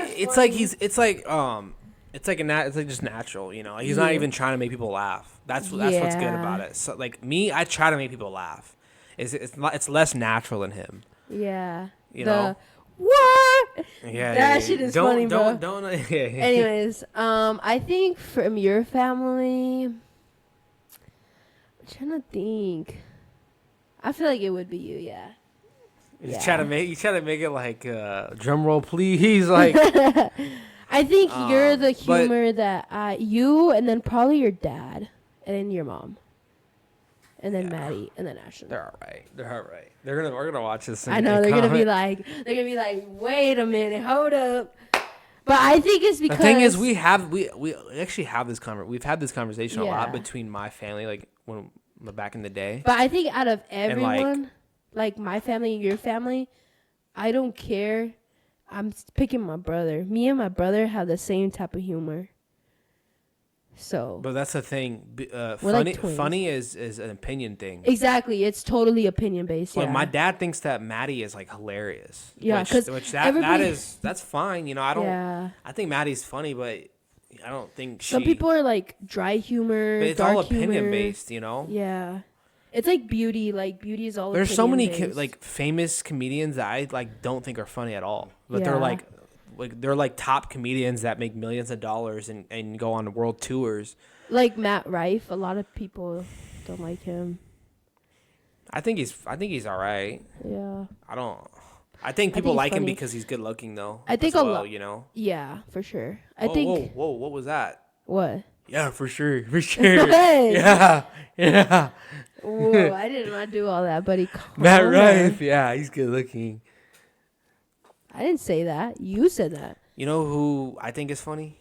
just natural, you know. He's not even trying to make people laugh. That's what's good Yeah. about it. So like me, I try to make people laugh. It's less natural than him. Yeah. You know? What? Yeah, That shit is funny, bro. Don't. Anyways, I think from your family, I'm trying to think. I feel like it would be you, yeah. You try to make it like drum roll, please. Like I think you're the but- humor that you and then probably your dad and then your mom. And then Maddie and then Ashley. they're all right. We're gonna watch this. I know they're gonna be like, wait a minute, hold up. But I think it's because The thing is, we actually have this we've had this conversation a lot Yeah. between my family, like when back in the day. But I think out of And, like- everyone, like my family and your family, I don't care. I'm picking my brother. Me and my brother have the same type of humor. So But that's the thing. We're Funny, like twins. funny is an opinion thing. exactly, it's totally opinion based. Like Yeah. my dad thinks that Maddie is like hilarious. Yeah, 'cause everybody- that's fine. You know, I don't. Yeah. I think Maddie's funny, but I don't think Some people are like dry humor. But it's dark all opinion humor. based. You know. Yeah, it's like beauty. Like beauty is all. There's so many opinion-based. like famous comedians that I like don't think are funny at all, but they're Yeah. like top comedians that make millions of dollars and go on world tours. like Matt Rife. A lot of people don't like him. I think he's all right. Yeah. I think people he's like him funny. because he's good looking though. I think as a well, lot- you know. Yeah, for sure. I Whoa, think whoa, what was that? what? Yeah, for sure, for sure. Hey! Yeah. Whoa, I did not do all that, buddy. Calm Matt down. Rife, yeah, he's good looking. I didn't say that. You said that. You know who I think is funny?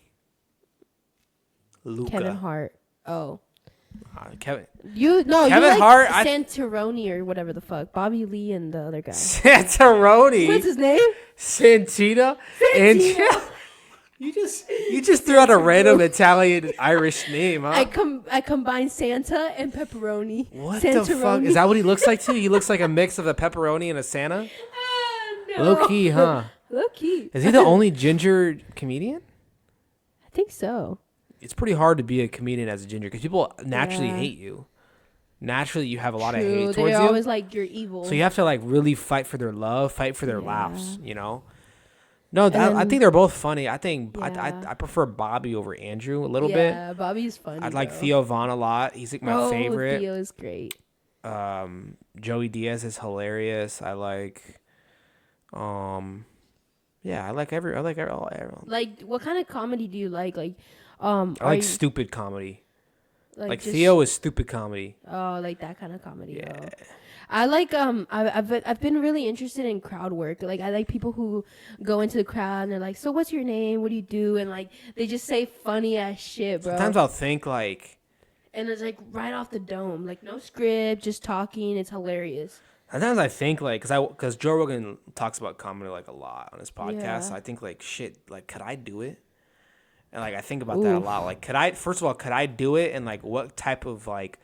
Luca. Kevin Hart. Oh. Kevin Kevin Kevin you like Hart, Santoroni or whatever the fuck. Bobby Lee and the other guy. Santoroni. What's his name? Santino. Santino. You just threw out a random Italian Irish name, huh? I combine Santa and pepperoni. What the fuck? Is that what he looks like too? He looks like a mix of a pepperoni and a Santa? No. Low key, huh? Low key. Is he the only ginger comedian? I think so. It's pretty hard to be a comedian as a ginger because people naturally hate you. Naturally, you have a lot of hate towards you. They're always like, you're evil. So you have to like really fight for their love, fight for their laughs, you know? No, I think they're both funny. I think I prefer Bobby over Andrew a little bit. Yeah, Bobby's funny. I like Theo Von a lot. He's like my favorite. Theo is great. Joey Diaz is hilarious. I like, yeah, I like everyone. Like, what kind of comedy do you like? Like, I like stupid comedy. Like just, Theo is stupid comedy. Oh, like that kind of comedy. Yeah. Oh. I like I've been really interested in crowd work. Like I like people who go into the crowd and they're like, "So what's your name? What do you do?" And like they just say funny ass shit, bro. Sometimes I'll think like, and it's like right off the dome, like no script, just talking. It's hilarious. Sometimes I think like, cause Joe Rogan talks about comedy like a lot on his podcast. Yeah. So I think like, shit, like could I do it? And like I think about that a lot. Like, could I do it? And like, what type of like,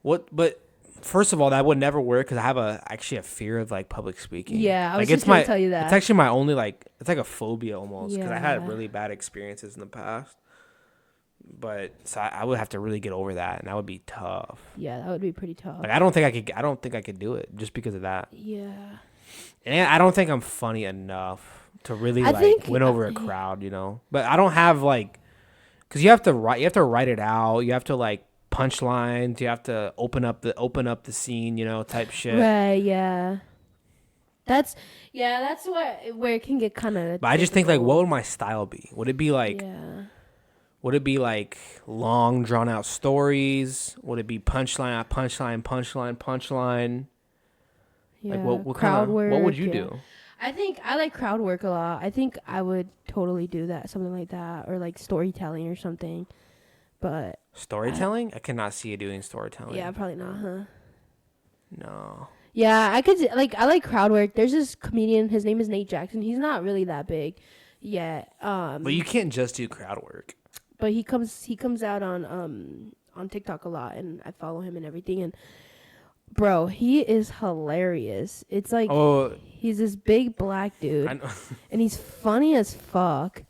what? But first of all, that would never work because I have actually a fear of like public speaking. Yeah, I was like, just gonna tell you that. It's actually my only like, it's like a phobia almost because I Yeah. had really bad experiences in the past. But so I would have to really get over that, and that would be tough. Yeah, that would be pretty tough. Like I don't think I could do it just because of that. Yeah. And I don't think I'm funny enough to really win over a crowd, you know. But I don't have like, because you have to write it out. You have to like punchlines. You have to open up the scene, you know, type shit. Right. Yeah. That's where it can get kind of. But I just think like, what would my style be? Would it be like? Yeah. Would it be like long drawn out stories? Would it be punchline? Yeah. Like what crowd kind of work, what would you do? I think I like crowd work a lot. I think I would totally do that, something like that, or like storytelling or something. But storytelling? I cannot see you doing storytelling. yeah, probably not, huh? No. Yeah, I could like I like crowd work. There's this comedian. His name is Nate Jackson. He's not really that big yet. But you can't just do crowd work. But he comes out on TikTok a lot, and I follow him and everything. And bro, he is hilarious. It's like he's this big black dude, and he's funny as fuck.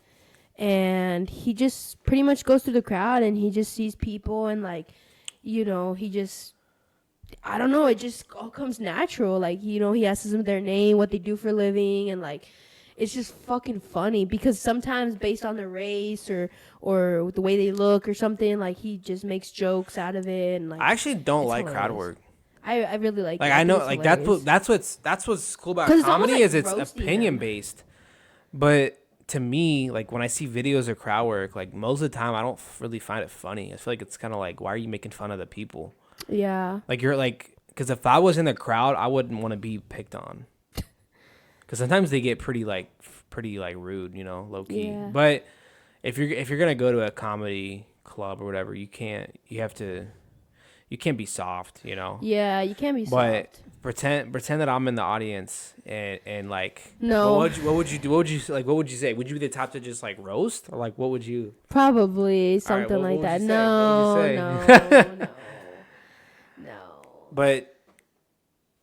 And he just pretty much goes through the crowd, and he just sees people, and like, you know, he just, I don't know, it just all comes natural. Like, you know, he asks them their name, what they do for a living, and like, it's just fucking funny because sometimes based on their race or the way they look or something, like he just makes jokes out of it. And like, I actually don't like crowd work. I really like. Like I know, like that's what's cool about comedy is it's opinion based. But to me, like when I see videos of crowd work, like most of the time I don't really find it funny. I feel like it's kind of like, why are you making fun of the people? Yeah. Like you're like, because if I was in the crowd, I wouldn't want to be picked on. Because sometimes they get pretty rude, you know, low key. Yeah. But if you're gonna go to a comedy club or whatever, you can't be soft, you know. Yeah, you can't be soft. But pretend that I'm in the audience and like, no. What would you do? What would you say? Would you be the top to just like roast, or like what would you? Probably something like that. No. But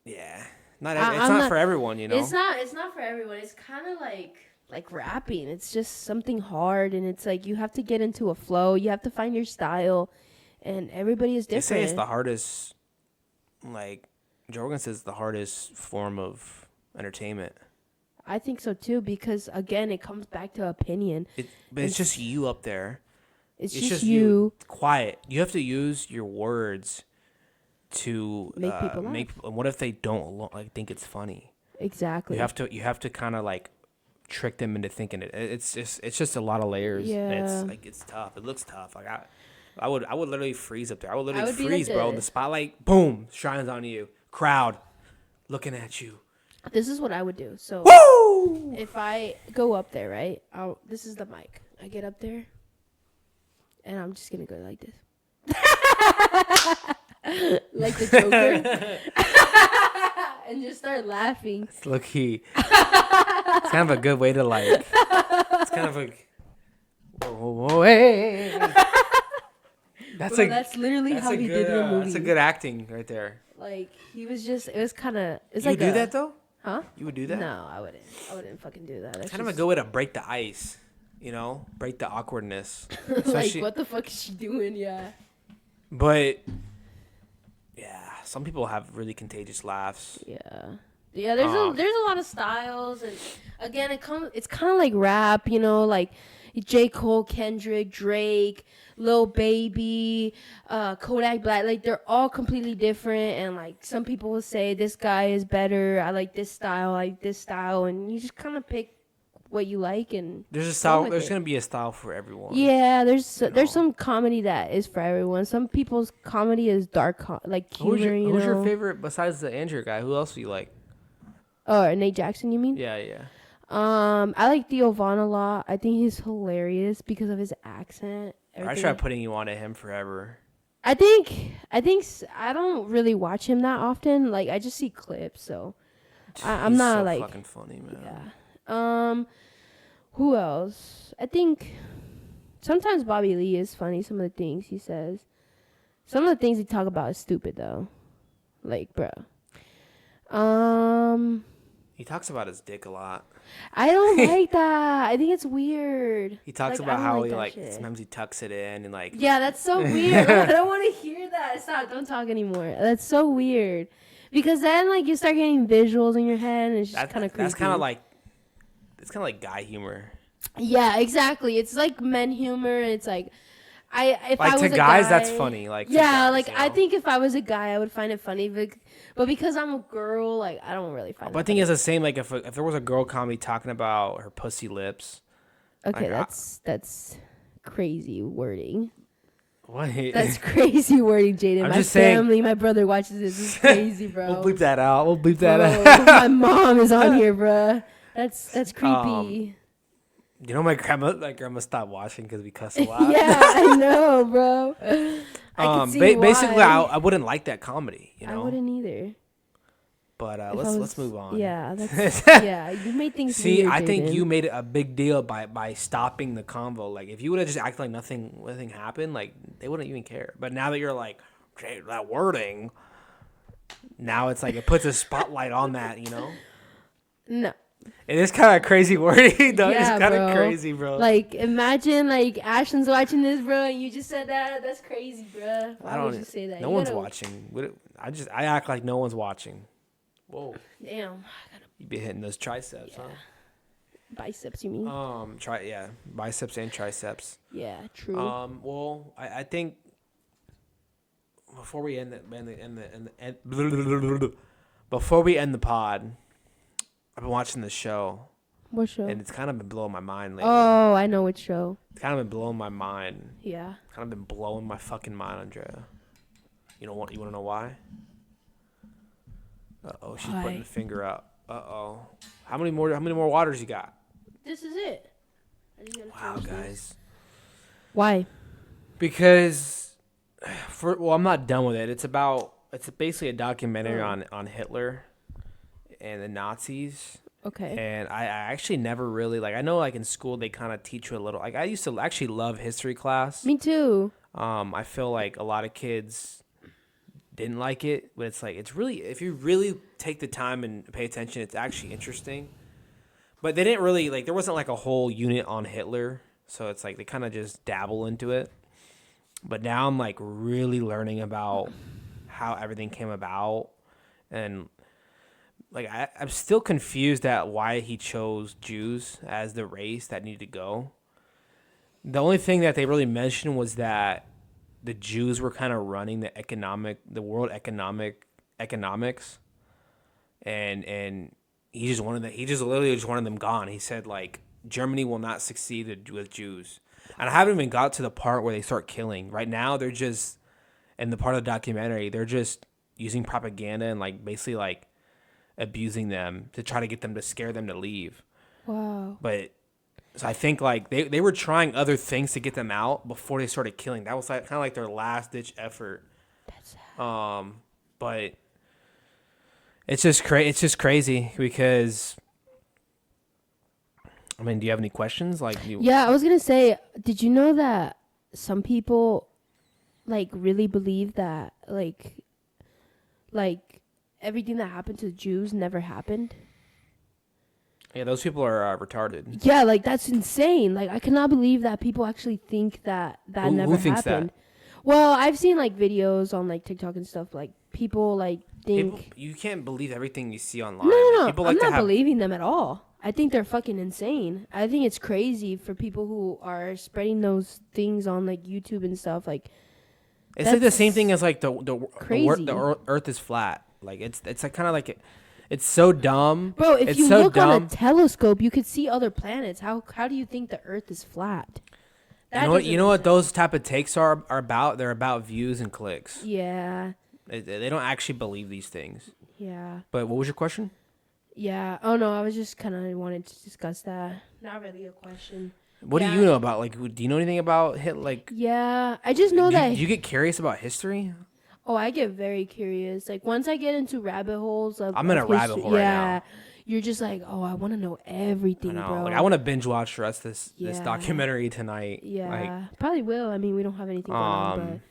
yeah. It's not for everyone, you know. It's not for everyone. It's kind of like rapping. It's just something hard, and it's like you have to get into a flow. You have to find your style, and everybody is different. They say it's the hardest. Like Joe Rogan says, the hardest form of entertainment. I think so too, because again, it comes back to opinion. But it's just you up there. It's just you. Quiet. You have to use your words to make people laugh. And what if they don't think it's funny? Exactly. You have to kind of like trick them into thinking it. It's just a lot of layers. Yeah. And it's tough. It looks tough. Like I would literally freeze up there. I would literally freeze, bro. The spotlight, boom, shines on you. Crowd looking at you. This is what I would do. So woo! If I go up there, right? This is the mic. I get up there, and I'm just gonna go like this. Like the Joker. And just start laughing. It's low key. It's kind of a good way to like. It's kind kind of like, whoa, hey. That's literally how he did in the movie. That's a good acting right there. Like he was just, it was kind of. It's You like would do that though? Huh? You would do that? No, I wouldn't. I wouldn't fucking do that. That's Kind of a good way to break the ice, break the awkwardness. like, what the fuck is she doing? Yeah. But yeah, some people have really contagious laughs. Yeah. Yeah, there's a lot of styles, and again, it's kind of like rap, like J. Cole, Kendrick, Drake, Lil Baby, Kodak Black, like they're all completely different, and like some people will say this guy is better. I like this style, and you just kind of pick what you like, and there's a style. There's gonna be a style for everyone. Yeah, there's some comedy that is for everyone. Some people's comedy is dark, like humor. Who's your favorite besides the Andrew guy? Who else do you like? Oh, Nate Jackson, you mean? Yeah. I like Theo Von a lot. I think he's hilarious because of his accent. I tried putting you on to him forever. I think I don't really watch him that often. Like I just see clips, so I'm not like fucking funny, man. Yeah. Who else? I think sometimes Bobby Lee is funny. Some of the things he says. Some of the things he talk about is stupid though. Like, bro. He talks about his dick a lot. I don't like that. I think it's weird. He talks about how he sometimes he tucks it in and like. Yeah, that's so weird. I don't want to hear that. Stop. Don't talk anymore. That's so weird. Because then like you start getting visuals in your head and it's just kind of creepy. That's kind of like. It's kind of like guy humor. Yeah, exactly. It's like men humor. And it's like. If I was to a guys, guy, that's funny. Like yeah, like I think if I was a guy, I would find it funny. But because I'm a girl, like I don't really find. But I think it's the same. Like if there was a girl comedy talking about her pussy lips. Okay, that's crazy wording. What? That's crazy wording, Jaden. I'm My just saying, family, my brother watches this. It's crazy, bro. We'll bleep that out. My mom is on here, bro. That's creepy. You know, my grandma stopped watching because we cuss a lot. Yeah, I know, bro. I can see basically, why. I wouldn't like that comedy. I wouldn't either. But let's move on. Yeah, yeah. You made things. See, weird, I think Jaden. you made it a big deal by stopping the convo. Like, if you would have just acted like nothing happened, like they wouldn't even care. But now that you're like, okay, that wording, now it's like it puts a spotlight on that. No. It is kind of crazy wording, though. Yeah, it's kind of crazy, bro. Like, imagine, like, Ashton's watching this, bro, and you just said that. That's crazy, bro. Why would you say that? No one's watching. I act like no one's watching. Whoa. Damn. You be hitting those triceps, huh? Biceps, you mean? Biceps and triceps. Yeah, true. Well, I think before we end the pod, I've been watching this show. What show? And it's kind of been blowing my mind lately. Oh, I know which show. It's kind of been blowing my mind. Yeah. Kind of been blowing my fucking mind, Andrea. You want to know why? Uh-oh, she's putting the finger up. Uh-oh. How many more waters you got? This is it. Wow, guys. Why? Because I'm not done with it. It's basically a documentary on Hitler and the Nazis. Okay. And I actually never really I know in school they kind of teach you a little. I used to actually love history class. Me too. I feel like a lot of kids didn't like it, but it's really, if you really take the time and pay attention, it's actually interesting. But they didn't really there wasn't a whole unit on Hitler, so it's they kind of just dabble into it. But now I'm really learning about how everything came about, and I'm still confused at why he chose Jews as the race that needed to go. The only thing that they really mentioned was that the Jews were kind of running the world economics, and he just literally wanted them gone. He said Germany will not succeed with Jews, and I haven't even got to the part where they start killing. Right now, they're just in the part of the documentary. They're just using propaganda and basically abusing them to try to get them to scare them to leave. Wow. But so I think they were trying other things to get them out before they started killing. That was kind of their last ditch effort. That's sad. But it's just crazy because I mean, do you have any questions? Yeah, I was gonna say, did you know that some people like really believe that like everything that happened to the Jews never happened? Yeah, those people are retarded. Yeah, like that's insane. Like I cannot believe that people actually think that never Who thinks happened. that? Well, I've seen like videos on like TikTok and stuff. Like people like think. People, you can't believe everything you see online. No, no, Like, no. people I'm like to not have. believing them at all. I think they're fucking insane. I think it's crazy for people who are spreading those things on like YouTube and stuff. Like It's like the same that's thing as like crazy. the Earth is flat. Like it's like kind of like it's so dumb. Bro, if it's you so look on a dumb. telescope, you could see other planets. How do you think the Earth is flat? You know what? You know what those type of takes are about? They're about views and clicks. Yeah. They don't actually believe these things. Yeah. But what was your question? Yeah. Oh no, I was just kind of wanted to discuss that. Not really a question. What do you know about do you know anything about Hitler? Like, yeah, I just know that. Do you get curious about history? Oh, I get very curious. Like once I get into rabbit holes I'm in a rabbit hole right now. You're just like, oh, I want to know everything, bro. Like I want to binge watch the rest of this documentary tonight. Yeah, like, probably will. I mean, we don't have anything going on,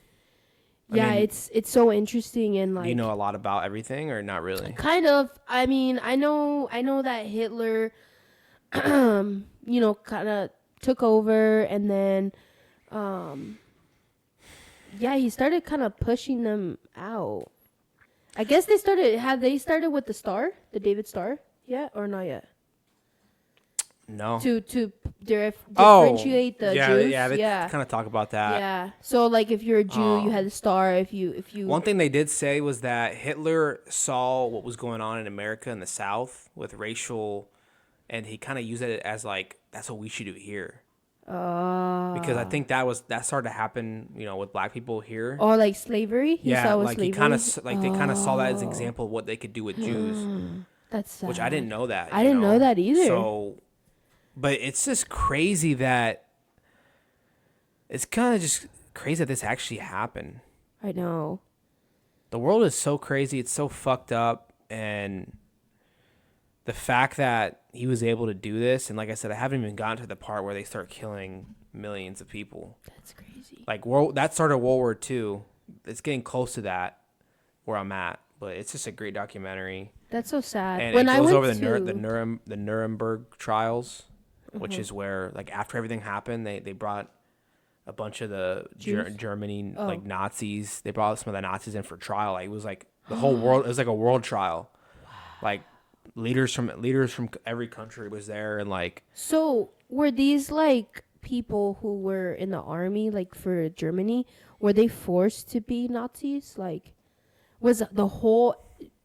but yeah, I mean, it's so interesting and like. Do you know a lot about everything or not really? Kind of. I mean, I know that Hitler, kind of took over, and then, yeah, he started kind of pushing them out. I guess they started with the David Star yet or not yet? No. To differentiate the Jews. Yeah, kind of talk about that. Yeah. So like if you're a Jew, you had the star. If you One thing they did say was that Hitler saw what was going on in America in the South with racial, and he kind of used it as like that's what we should do here. Because I think that started to happen, with black people here. Or like slavery. He kind of they kind of saw that as an example of what they could do with Jews. That's sad. Which I didn't know that. I didn't know that either. So, but it's just crazy that it's kind of just crazy that this actually happened. I know. The world is so crazy. It's so fucked up, and the fact that he was able to do this, and like I said, I haven't even gotten to the part where they start killing millions of people. That's crazy. Like that started World War II. It's getting close to that where I'm at, but it's just a great documentary. That's so sad. And it goes over the Nuremberg trials, which is where like after everything happened, they brought a bunch of the Germany like Nazis. They brought some of the Nazis in for trial. Like, it was like the whole world. It was like a world trial. Wow. Like leaders from every country was there, and like. So were these like people who were in the army, like for Germany, were they forced to be Nazis? Like, was the whole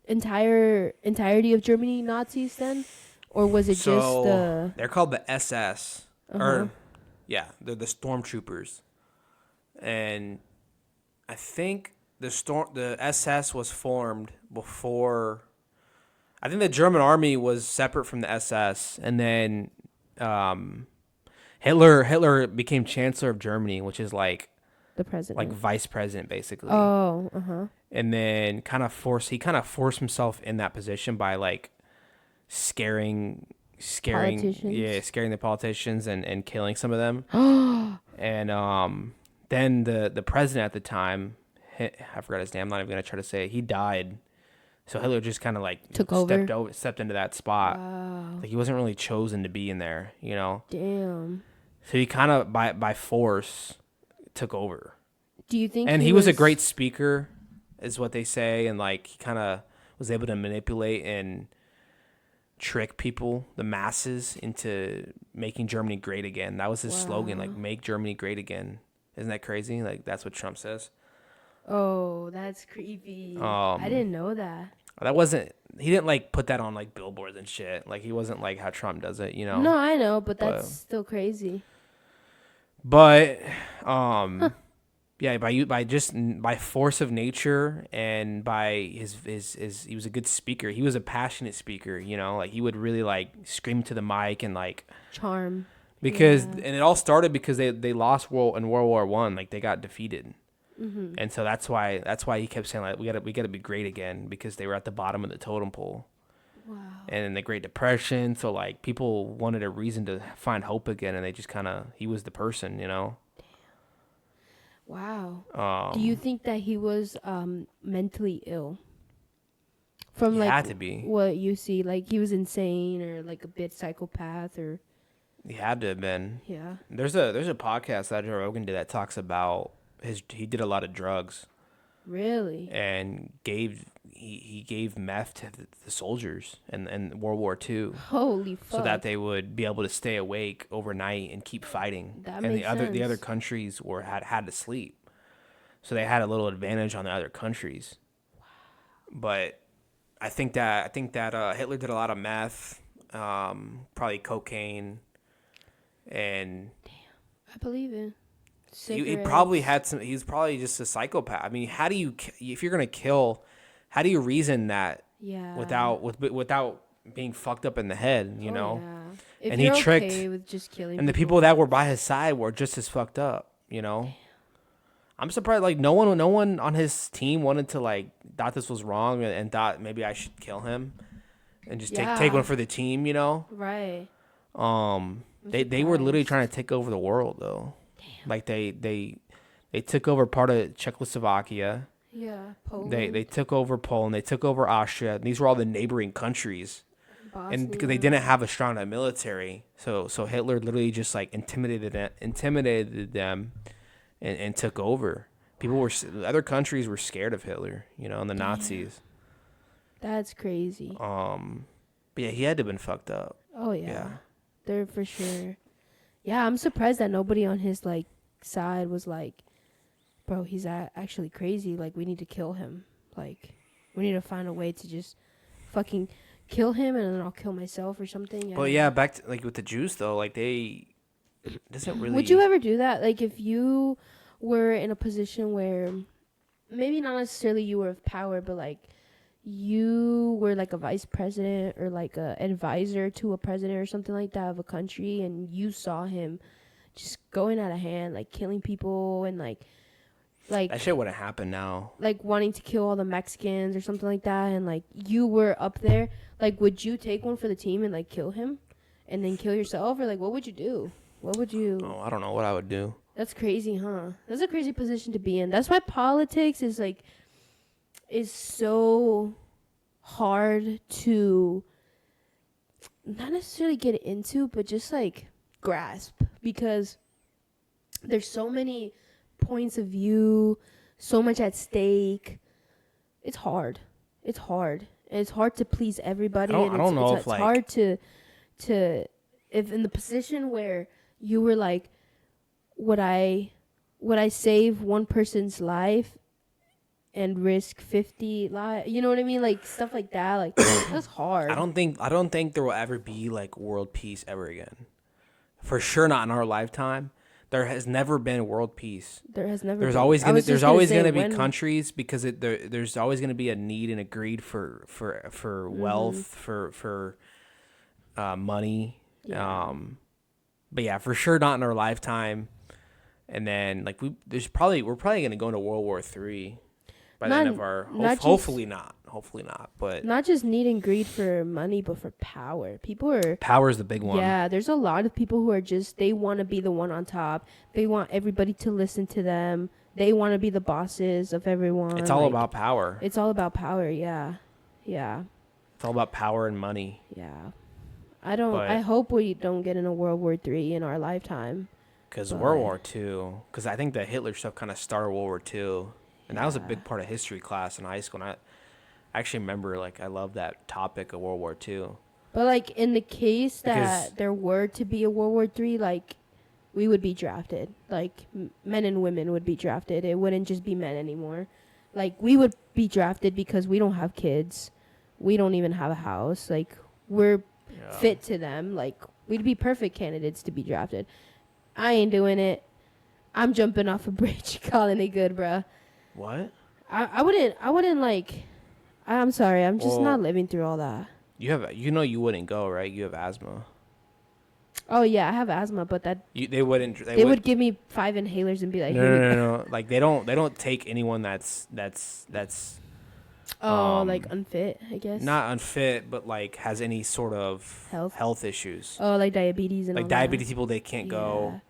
entirety of Germany Nazis then, or was it just the? They're called the SS, or yeah, they're the stormtroopers, and I think the SS was formed before. I think the German army was separate from the SS, and then Hitler became Chancellor of Germany, which is like the president, like vice president, basically. Oh, And then he kind of forced himself in that position by like scaring the politicians and killing some of them. And then the president at the time, I forgot his name. I'm not even gonna try to say it. He died. So Hitler just kind of like stepped into that spot. Wow. Like he wasn't really chosen to be in there, Damn. So he kind of by force took over. Do you think? And he was a great speaker, is what they say, and like he kind of was able to manipulate and trick people, the masses, into making Germany great again. That was his slogan, like "Make Germany Great Again." Isn't that crazy? Like that's what Trump says. Oh, that's creepy. I didn't know that. He didn't like put that on like billboards and shit. Like he wasn't like how Trump does it, No, I know, but that's still crazy. But yeah, by force of nature and by his he was a good speaker. He was a passionate speaker, like he would really like scream to the mic and like charm. And it all started because they lost in World War I. Like they got defeated. Mm-hmm. And so that's why he kept saying like we gotta be great again, because they were at the bottom of the totem pole. Wow. and the Great Depression. So like people wanted a reason to find hope again, and they just he was the person, you know. Wow. Do you think that he was mentally ill? From He like had to be. what you see, like he was insane or like a bit psychopath or He had to have been. yeah. There's a podcast that Joe Rogan did that talks about he did a lot of drugs Really? and he gave meth to the soldiers in World War II. Holy fuck. So that they would be able to stay awake overnight and keep fighting. That and makes the other sense. countries had to sleep. So they had a little advantage on the other countries. Wow. But I think that Hitler did a lot of meth, probably cocaine, and I believe it. he probably had some. He was probably just a psychopath. I mean, how do you if you're gonna kill? How do you reason that? Yeah. Without being fucked up in the head, you know? Yeah. If and you're he tricked okay with just killing and the people that were by his side were just as fucked up, you know? Damn. I'm surprised like no one on his team wanted to like thought this was wrong and thought maybe I should kill him and just take one for the team, you know? Right. They were literally trying to take over the world though. Damn. Like they took over part of Czechoslovakia. Yeah, Poland. They took over Poland. They took over Austria. These were all the neighboring countries. Bosnia. And because they didn't have a strong enough military, so Hitler literally just like intimidated them, and took over. Other countries were scared of Hitler, you know, and the Nazis. That's crazy. But yeah, he had to have been fucked up. Oh yeah. They're for sure. Yeah, I'm surprised that nobody on his like side was like, bro, he's actually crazy. Like, we need to kill him. Like, we need to find a way to just fucking kill him, and then I'll kill myself or something. But yeah, back to like with the Jews though, like they doesn't really. Would you ever do that? Like, if you were in a position where maybe not necessarily you were of power, but like you were like a vice president or like a advisor to a president or something like that of a country, and you saw him just going out of hand, like killing people and like that shit wouldn't happen now. Like wanting to kill all the Mexicans or something like that, and like you were up there, like would you take one for the team and like kill him, and then kill yourself, or like what would you do? What would you? Oh, I don't know what I would do. That's crazy, huh? That's a crazy position to be in. That's why politics is so hard to not necessarily get into, but just like grasp, because there's so many points of view, so much at stake. It's hard. And it's hard to please everybody. I don't know if it's like hard to if in the position where you were like, would I save one person's life and risk 50 lives? You know what I mean? Like stuff like that. Like that's hard. I don't think there will ever be like world peace ever again. For sure not in our lifetime. There has never been world peace. There's always going to be countries because there's always going to be a need and a greed for wealth, for money. Yeah. But yeah, for sure not in our lifetime. And then like we're probably going to go into World War III by the end of our hopefully not. But not just need and greed for money, but for power. Power is the big one. Yeah, there's a lot of people who are just, they want to be the one on top. They want everybody to listen to them. They want to be the bosses of everyone. It's all about power. It's all about power. Yeah. It's all about power and money. Yeah. I hope we don't get into World War III in our lifetime. Because World War II, because I think the Hitler stuff kind of started World War II. And that was a big part of history class in high school. And I actually remember, like, I love that topic of World War II. But, like, in the case that there were to be a World War III, like, we would be drafted. Like, men and women would be drafted. It wouldn't just be men anymore. Like, we would be drafted because we don't have kids. We don't even have a house. Like, we're fit to them. Like, we'd be perfect candidates to be drafted. I ain't doing it. I'm jumping off a bridge, calling it good, bruh. What? I wouldn't like. I'm sorry. I'm just not living through all that. You wouldn't go, right? You have asthma. Oh yeah, I have asthma, but they wouldn't. They would give me 5 inhalers and be like, no. Like they don't take anyone that's Like unfit, I guess. Not unfit, but like has any sort of Health? health issues. Oh, like diabetes and Like all diabetes that. people, they can't go. Yeah.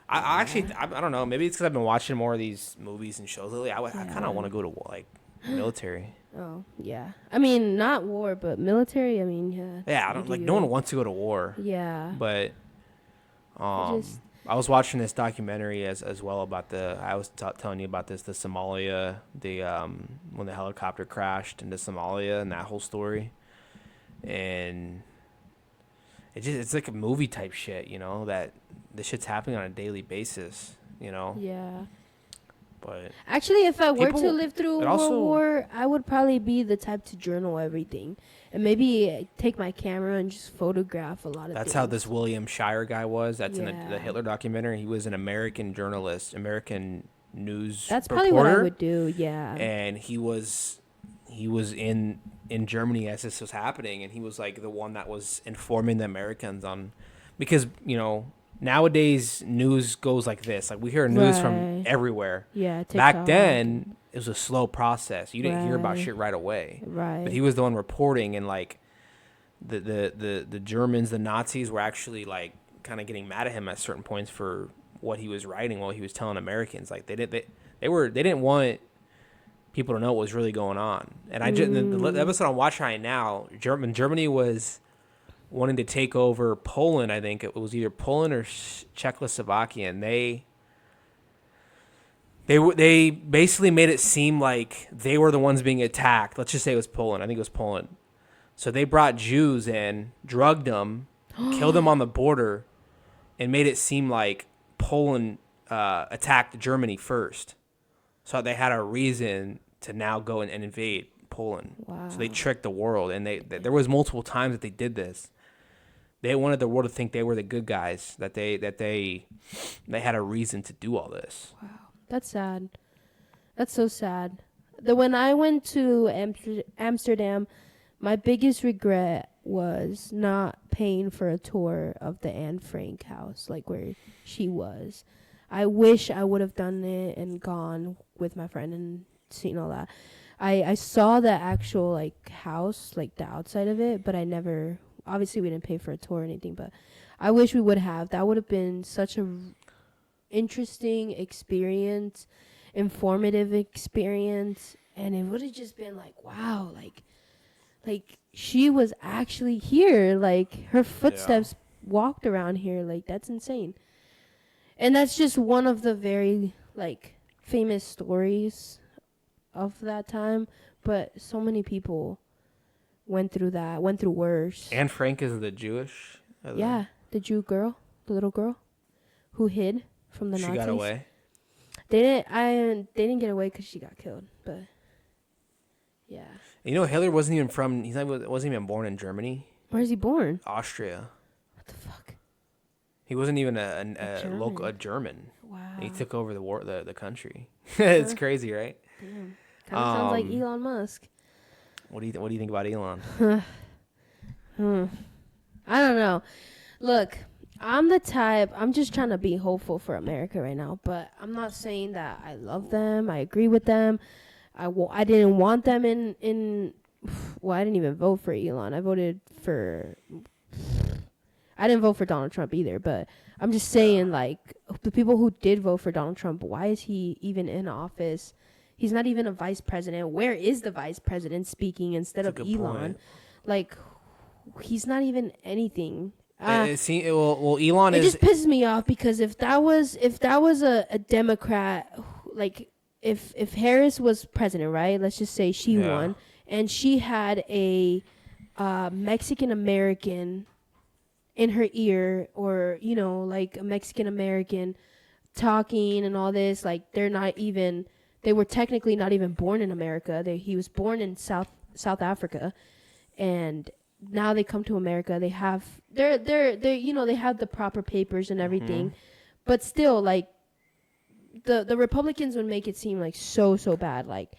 I actually, I don't know. Maybe it's because I've been watching more of these movies and shows lately. I kind of want to go to like military. Oh, yeah. I mean, not war, but military. I mean, yeah. Yeah, I don't like. No one wants to go to war. Yeah. But I was watching this documentary as well about I was telling you about this, the Somalia, when the helicopter crashed into Somalia and that whole story, and it's like a movie type shit, you know, that this shit's happening on a daily basis, you know. Yeah. But actually, if I were to live through a also, world war, I would probably be the type to journal everything and maybe take my camera and just photograph a lot of that's things. how this William Shire guy was. That's in the Hitler documentary. He was an American journalist, American news That's reporter, probably what I would do, yeah. And he was in Germany as this was happening, and he was like the one that was informing the Americans on, because, you know, nowadays news goes like this. Like we hear news from everywhere. Yeah, TikTok. Back then it was a slow process. You didn't hear about shit right away. Right. But he was the one reporting, and like the Germans, the Nazis were actually like kind of getting mad at him at certain points for what he was writing while he was telling Americans. Like they didn't want people to know what was really going on. And the episode I'm watching right now, Germany was wanting to take over Poland. I think it was either Poland or Czechoslovakia, and they basically made it seem like they were the ones being attacked. Let's just say it was Poland. I think it was Poland. So they brought Jews in, drugged them, killed them on the border, and made it seem like Poland attacked Germany first. So they had a reason to now go and invade Poland. Wow. So they tricked the world, and there was multiple times that they did this. They wanted the world to think they were the good guys, that they had a reason to do all this. Wow, that's sad. That's so sad. When I went to Amsterdam, my biggest regret was not paying for a tour of the Anne Frank house, like where she was. I wish I would have done it and gone with my friend and seen all that. I saw the actual like house, like the outside of it, but I never. Obviously, we didn't pay for a tour or anything, but I wish we would have. That would have been such a interesting experience, informative experience, and it would have just been like, wow, like she was actually here. Like her footsteps walked around here. Like that's insane. And that's just one of the very like famous stories of that time. But so many people went through worse. Anne Frank is the Jewish? The Jew girl, the little girl who hid from the Nazis. She got away? They didn't get away because she got killed, but yeah. You know, Hitler wasn't even born in Germany. Where is he born? Austria. What the fuck? He wasn't even a German. Wow. He took over the country. It's crazy, right? Damn. Kind of sounds like Elon Musk. What do you think about Elon? I don't know. Look, I'm just trying to be hopeful for America right now, but I'm not saying that I love them. I agree with them. I didn't want them in well, I didn't even vote for Elon. I didn't vote for Donald Trump either, but I'm just saying, like, the people who did vote for Donald Trump, why is he even in office? He's not even a vice president. Where is the vice president speaking instead of Elon? Point. Like, he's not even anything. Elon it just pisses me off because if that was a Democrat, like if Harris was president, right? Let's just say she won, and she had a Mexican American in her ear, or like a Mexican American talking and all this, like they were technically not even born in America. He was born in South Africa, and now they come to America. They have they have the proper papers and everything, but still, like the Republicans would make it seem like so bad. Like,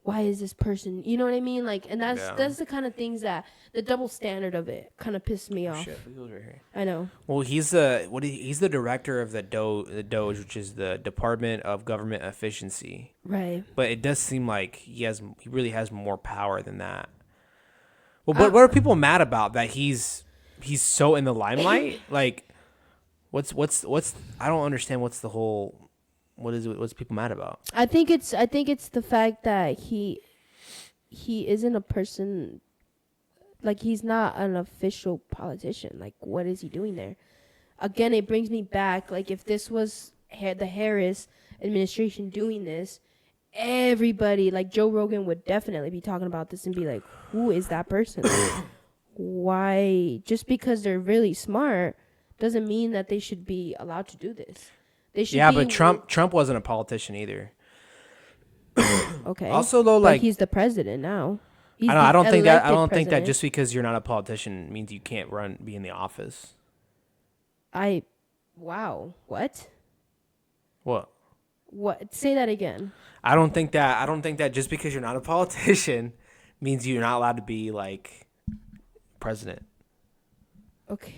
why is this person, you know what I mean? Like, and that's the kind of things that the double standard of it kind of pissed me off. Shit, right here. I know. Well, he's he's the director of the Doge, which is the Department of Government Efficiency. Right. But it does seem like he really has more power than that. Well, but what are people mad about that he's so in the limelight? Like, what's I don't understand what's people mad about? I think it's the fact that he isn't a person, like, he's not an official politician. Like, what is he doing there? Again, it brings me back, like, if this was the Harris administration doing this, everybody, like Joe Rogan would definitely be talking about this and be like, who is that person? Why? Just because they're really smart doesn't mean that they should be allowed to do this. They should. Yeah, but Trump wasn't a politician either. Okay. Also, though, like, he's the president now. I don't think that just because you're not a politician means you can't be in the office. Wow. What? What? What? Say that again. I don't think that just because you're not a politician means you're not allowed to be, like, president. Okay.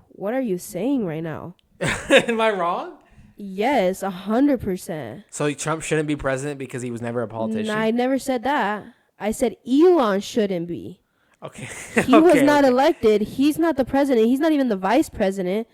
What are you saying right now? Am I wrong? Yes, 100%. So Trump shouldn't be president because he was never a politician? No, I never said that. I said Elon shouldn't be. Okay. He was not elected. He's not the president. He's not even the vice president.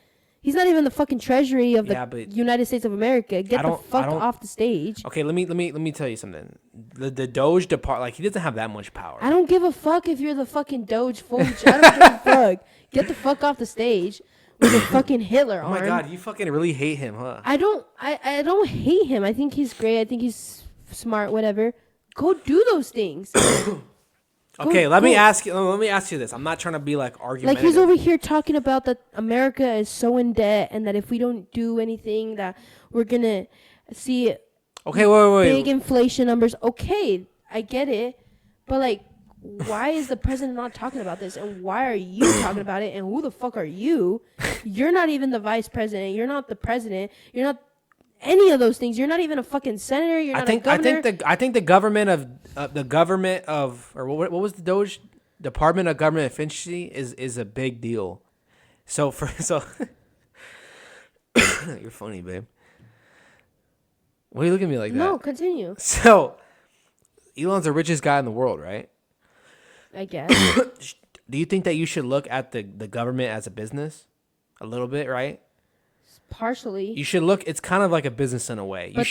He's not even the fucking treasury of the United States of America. Get the fuck off the stage. Okay, let me tell you something. The Doge department, like, he doesn't have that much power. I don't give a fuck if you're the fucking Doge Fulch. I don't give a fuck. Get the fuck off the stage with a fucking Hitler arm. Oh my god, you fucking really hate him, huh? I don't hate him. I think he's great. I think he's smart, whatever. Go do those things. Okay, let me ask you this. I'm not trying to be, like, argumentative. Like, he's over here talking about that America is so in debt and that if we don't do anything that we're going to see big inflation numbers. Okay, I get it. But, like, why is the president not talking about this? And why are you talking about it? And who the fuck are you? You're not even the vice president. You're not the president. You're not any of those things. You're not even a fucking senator. You're not a governor. I think the government of or what was the Doge Department of Government Efficiency is a big deal. So you're funny, babe. Why are you looking at me like that? No, continue. So Elon's the richest guy in the world, right? I guess. Do you think that you should look at the government as a business a little bit, right? Partially. You should look. It's kind of like a business in a way. You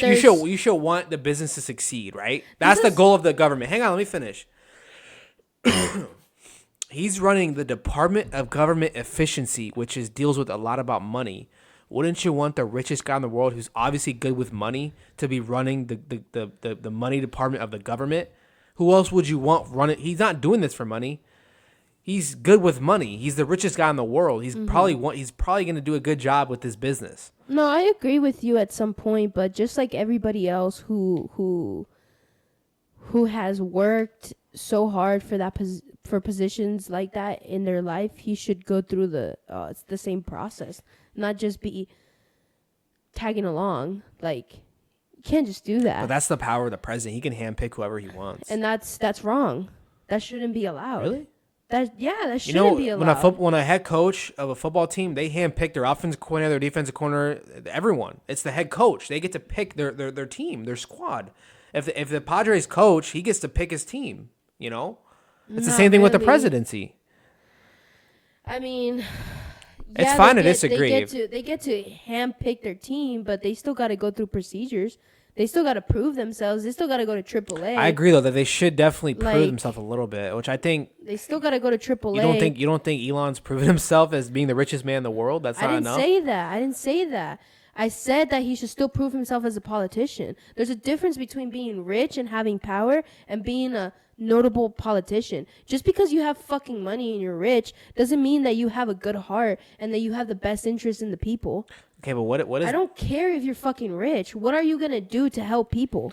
should want the business to succeed, right? That's the goal of the government. Hang on, let me finish. He's running the Department of Government Efficiency, which deals with a lot about money. Wouldn't you want the richest guy in the world, who's obviously good with money, to be running the money department of the government? Who else would you want running? He's not doing this for money. He's good with money. He's the richest guy in the world. He's probably going to do a good job with this business. No, I agree with you at some point, but just like everybody else who has worked so hard for for positions like that in their life, he should go through it's the same process, not just be tagging along. Like, you can't just do that. But that's the power of the president. He can handpick whoever he wants. And that's wrong. That shouldn't be allowed. Really? That shouldn't be allowed. When a head coach of a football team, they handpick their offensive coordinator, their defensive coordinator, everyone. It's the head coach. They get to pick their team, their squad. If the Padres coach, he gets to pick his team. You know, it's the same thing with the presidency. I mean, it's fine to disagree. They get to handpick their team, but they still got to go through procedures. They still got to prove themselves. They still got to go to AAA. I agree, though, that they should definitely prove themselves a little bit, which I think they still got to go to AAA. You don't think Elon's proven himself as being the richest man in the world? That's not enough. I didn't say that. I said that he should still prove himself as a politician. There's a difference between being rich and having power and being a notable politician. Just because you have fucking money and you're rich doesn't mean that you have a good heart and that you have the best interest in the people. Okay, but what is... I don't care if you're fucking rich. What are you going to do to help people?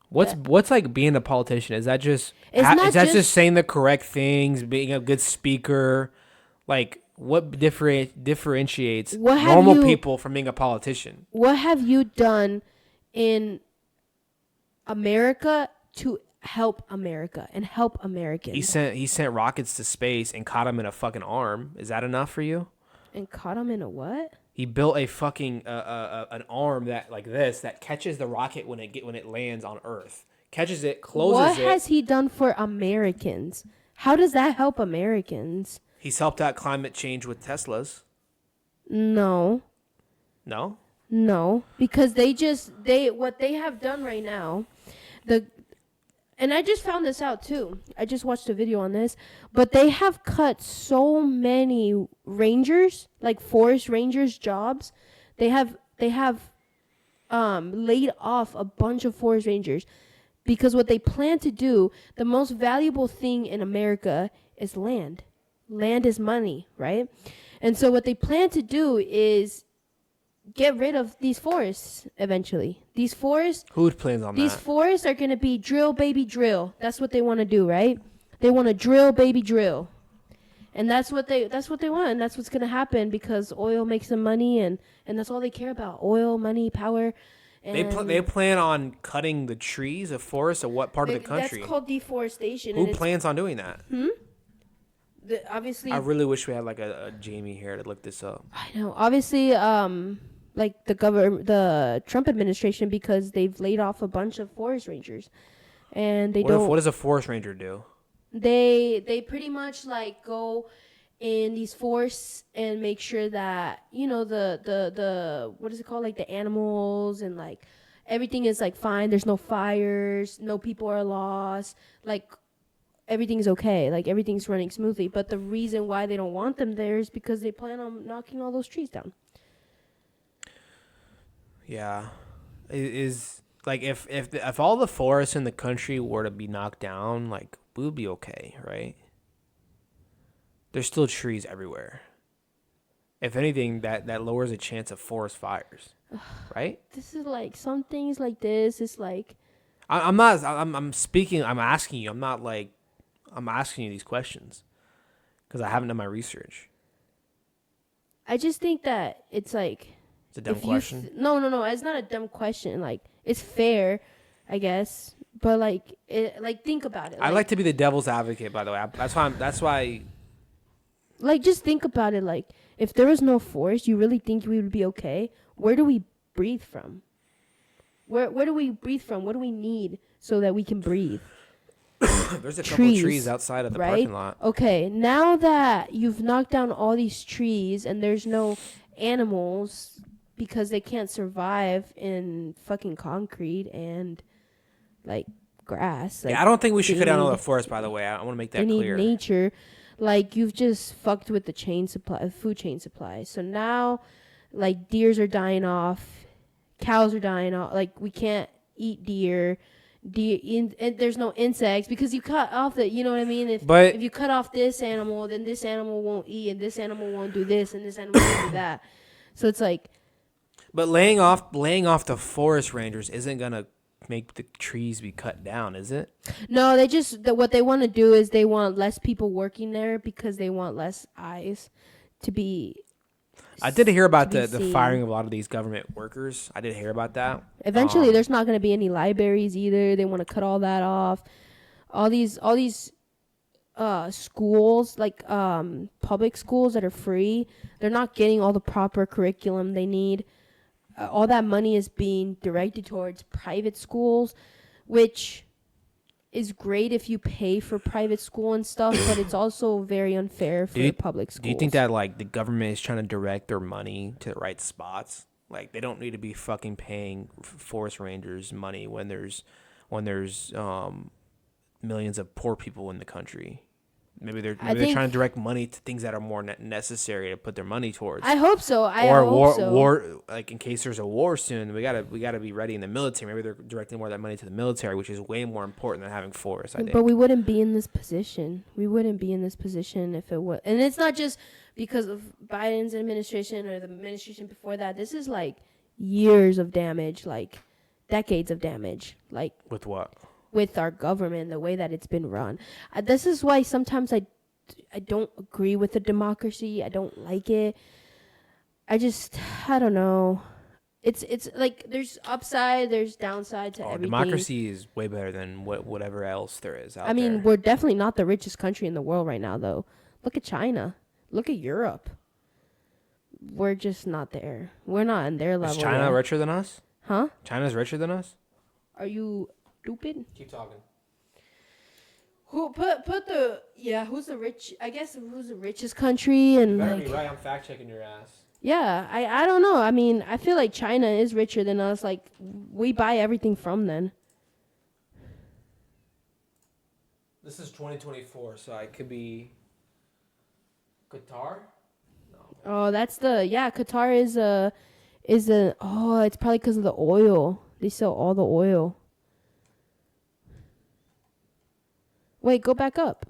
What's like being a politician? Is that just... Is that just saying the correct things, being a good speaker? Like, what differentiates normal people from being a politician? What have you done in America to help America and help Americans. He sent rockets to space and caught him in a fucking arm. Is that enough for you? And caught him in a what? He built a fucking an arm that like this that catches the rocket when it lands on Earth. Catches it, closes What it. has he done for Americans? How does that help Americans? He's helped out climate change with Teslas. No. No? No, because what they have done right now, and I just found this out too. I just watched a video on this, but they have cut so many rangers, like forest rangers jobs. They have laid off a bunch of forest rangers because what they plan to do, the most valuable thing in America is land. Land is money, right? And so what they plan to do is get rid of these forests eventually. These forests. Who plans on these that? These forests are going to be drill, baby, drill. That's what they want to do, right? They want to drill, baby, drill. And that's what they want. And that's what's going to happen because oil makes them money and that's all they care about. Oil, money, power. And they plan on cutting the trees of forests of what part of the country? That's called deforestation. Who plans on doing that? Obviously. I really wish we had like a Jamie here to look this up. I know. Obviously, like the Trump administration, because they've laid off a bunch of forest rangers, and what does a forest ranger do? They pretty much like go in these forests and make sure that the what is it called, like the animals and like everything is like fine. There's no fires, no people are lost, like everything's okay, like everything's running smoothly. But the reason why they don't want them there is because they plan on knocking all those trees down. Yeah, is like if all the forests in the country were to be knocked down, like we would be okay, right? There's still trees everywhere. If anything, that lowers the chance of forest fires, right? This is like some things like this. It's like I'm asking you. I'm asking you these questions because I haven't done my research. I just think that it's like. It's a dumb question. No. It's not a dumb question. Like, it's fair, I guess. But like, think about it. I like to be the devil's advocate, by the way. That's why. Like, just think about it. Like, if there was no forest, you really think we would be okay? Where do we breathe from? Where do we breathe from? What do we need so that we can breathe? There's a couple trees outside of the parking lot. Okay, now that you've knocked down all these trees and there's no animals because they can't survive in fucking concrete and like grass. Like, I don't think we should cut down all the forest, by the way. I want to make that clear. They need nature. Like, you've just fucked with the food chain supply. So now, like, deers are dying off, cows are dying off. Like, we can't eat deer. And there's no insects because you cut off you know what I mean? If you cut off this animal, then this animal won't eat, and this animal won't do this, and this animal won't do that. So it's like. But laying off the forest rangers isn't gonna make the trees be cut down, is it? No, what they want to do is they want less people working there because they want less eyes to be. I did hear about the firing of a lot of these government workers. I did hear about that. Eventually, there's not going to be any libraries either. They want to cut all that off. All these schools, like public schools that are free, they're not getting all the proper curriculum they need. All that money is being directed towards private schools, which is great if you pay for private school and stuff, but it's also very unfair for public schools. Do you think that like the government is trying to direct their money to the right spots? Like they don't need to be fucking paying forest rangers money when there's millions of poor people in the country. Maybe they're trying to direct money to things that are more necessary to put their money towards. I hope so. War, like in case there's a war soon, we gotta be ready in the military. Maybe they're directing more of that money to the military, which is way more important than having forests. I think. But we wouldn't be in this position. We wouldn't be in this position if it was. And it's not just because of Biden's administration or the administration before that. This is like years of damage, like decades of damage. Like with what? With our government, the way that it's been run. This is why sometimes I don't agree with the democracy. I don't like it. I don't know. it's like there's upside, there's downside to everything. Democracy is way better than whatever else there is out there. I mean, we're definitely not the richest country in the world right now, though. Look at China. Look at Europe. We're just not there. We're not in their level. Is China yet. richer than us? Huh? China's richer than us? Are you stupid? Keep talking. Who put the who's the rich? I guess who's the richest country and You better like be right. I'm fact checking your ass. yeah. I don't know. I mean, I feel like China is richer than us. Like we buy everything from them. This is 2024, so I could be Qatar. Oh, that's Qatar is a it's probably because of the oil. They sell all the oil. Wait, go back up.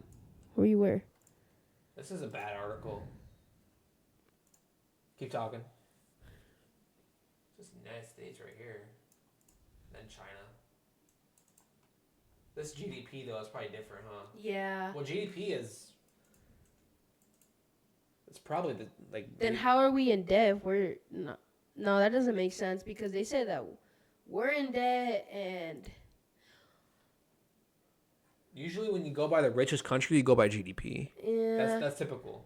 Where you were? This is a bad article. Keep talking. This is the United States right here. Then China. This GDP though is probably different, huh? Yeah. Well, GDP is. It's probably the like. Then how are we in debt? We're not. No, that doesn't make sense because they said that we're in debt and. Usually, when you go by the richest country, you go by GDP. Yeah. That's typical.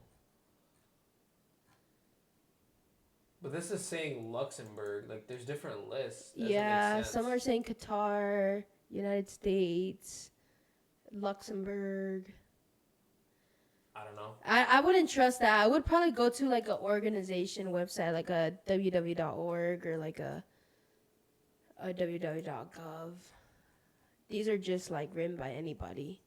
But this is saying Luxembourg. Like, there's different lists. Yeah, some are saying Qatar, United States, Luxembourg. I don't know. I wouldn't trust that. I would probably go to like an organization website, like a www.org or like a www.gov. These are just like written by anybody.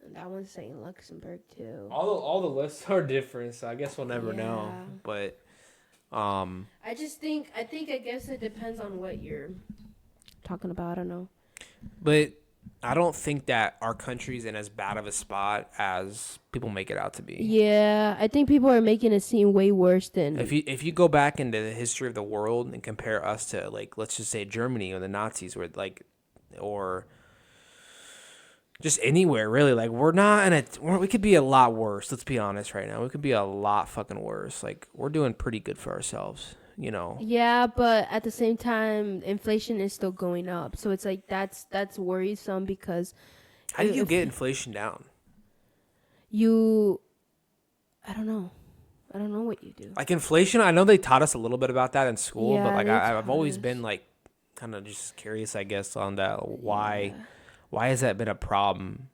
And that one's saying Luxembourg too. All the lists are different, so I guess we'll never know. But I guess it depends on what you're talking about. I don't know. But I don't think that our country's in as bad of a spot as people make it out to be. Yeah, I think people are making it seem way worse than. If you go back into the history of the world and compare us to, like, let's just say Germany or the Nazis, or just anywhere really, like we could be a lot worse. Let's be honest right now. We could be a lot fucking worse. Like, we're doing pretty good for ourselves, you know. Yeah, but at the same time, inflation is still going up. So it's like that's worrisome because. How do you get inflation down? I don't know. I don't know what you do. Like inflation, I know they taught us a little bit about that in school, Yeah, but like I've always us. been like kind of just curious, I guess, on that. Why has that been a problem?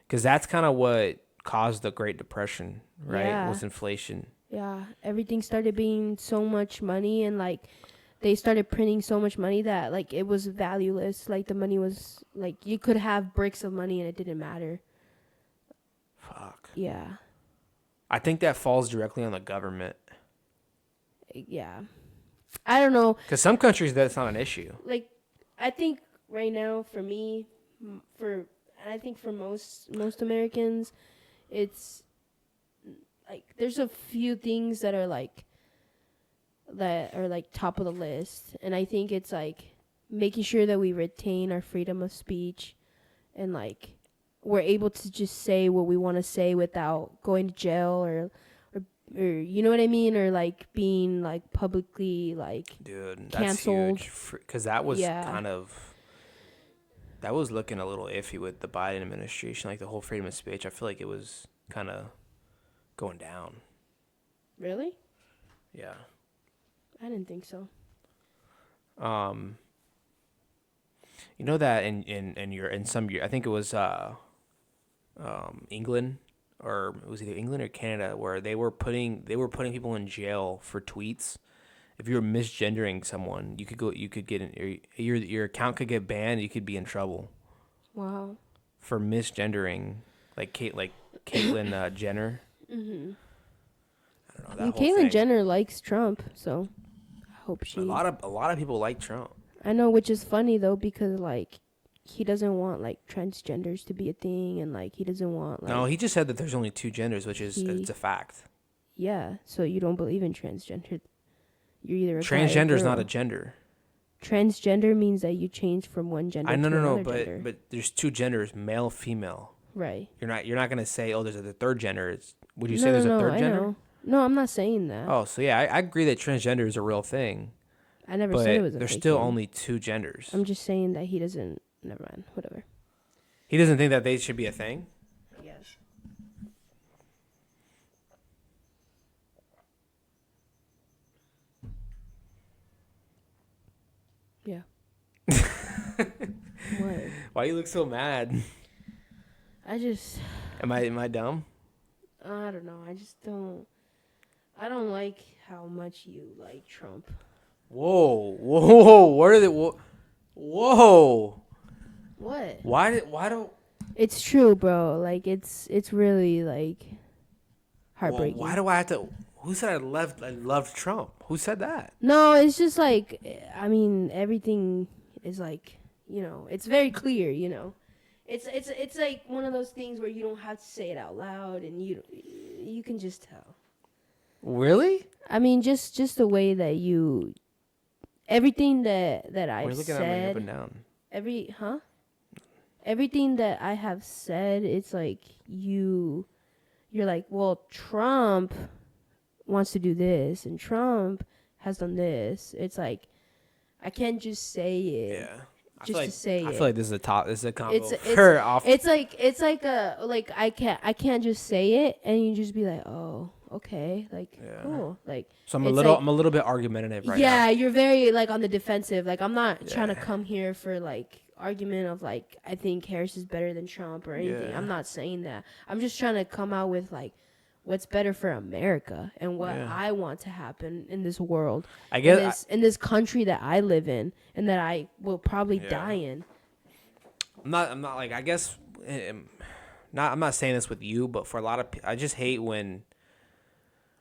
Because that's kind of what caused the Great Depression, right? Yeah. Was inflation. Yeah, everything started being so much money, and like they started printing so much money that like it was valueless. Like the money was like you could have bricks of money and it didn't matter. Fuck. Yeah. I think that falls directly on the government. Yeah. I don't know. Because some countries that's not an issue. Like, I think right now for me, I think for most Americans, it's like there's a few things that are like top of the list, and I think it's like making sure that we retain our freedom of speech, and like we're able to just say what we want to say without going to jail or you know what I mean, or like being like publicly like Dude, canceled. that's huge. Because that was that was looking a little iffy with the Biden administration, like the whole freedom of speech. I feel like it was kind of going down. Really? Yeah. I didn't think so. You know that in some year, I think it was England, or it was either England or Canada, where they were putting people in jail for tweets. If you were misgendering someone, you could get your account could get banned. You could be in trouble. Wow. For misgendering, like Caitlyn Jenner. Mm-hmm. I don't know, And Caitlyn Jenner likes Trump, so I hope she. A lot of people like Trump. I know, which is funny though, because like he doesn't want like transgenders to be a thing, and like he doesn't want like. No, he just said that there's only two genders, which is it's a fact. Yeah, so you don't believe in transgender. You're either a transgender is guy or not girl. a gender. Transgender means that you change from one gender to another gender. But there's two genders, male, female. Right. You're not gonna say, oh, there's a third gender. Would you say there's a third gender? No, I'm not saying that. Oh, so yeah, I agree that transgender is a real thing. I never said it was a there's fake still thing. only 2 genders. I'm just saying that he doesn't. Never mind. Whatever. He doesn't think that they should be a thing? Yes. Yeah. What? Why you look so mad? I just. Am I dumb? I don't know. I just don't. I don't like how much you like Trump. Whoa! Where did it? Whoa! What? Why don't? It's true, bro. Like it's really like heartbreaking. Why do I have to? Who said I loved Trump? Who said that? No, it's just like I mean everything is like it's very clear. It's like one of those things where you don't have to say it out loud and you can just tell. Really? I mean just the way that you everything that I've looking said at me up and down. Everything that I have said, it's like you're like, well, Trump wants to do this and Trump has done this. It's like I can't just say it. Yeah. I feel like this is a combo. It's like I can't just say it and you just be like, oh, okay, like cool, like. So I'm a little bit argumentative right now. Yeah, you're very like on the defensive. Like I'm not trying to come here for like argument of like I think Harris is better than Trump or anything. Yeah. I'm not saying that. I'm just trying to come out with like what's better for America and what I want to happen in this world. I guess in this country that I live in and that I will probably die in. I'm not like I guess I'm not saying this with you, but for a lot of I just hate when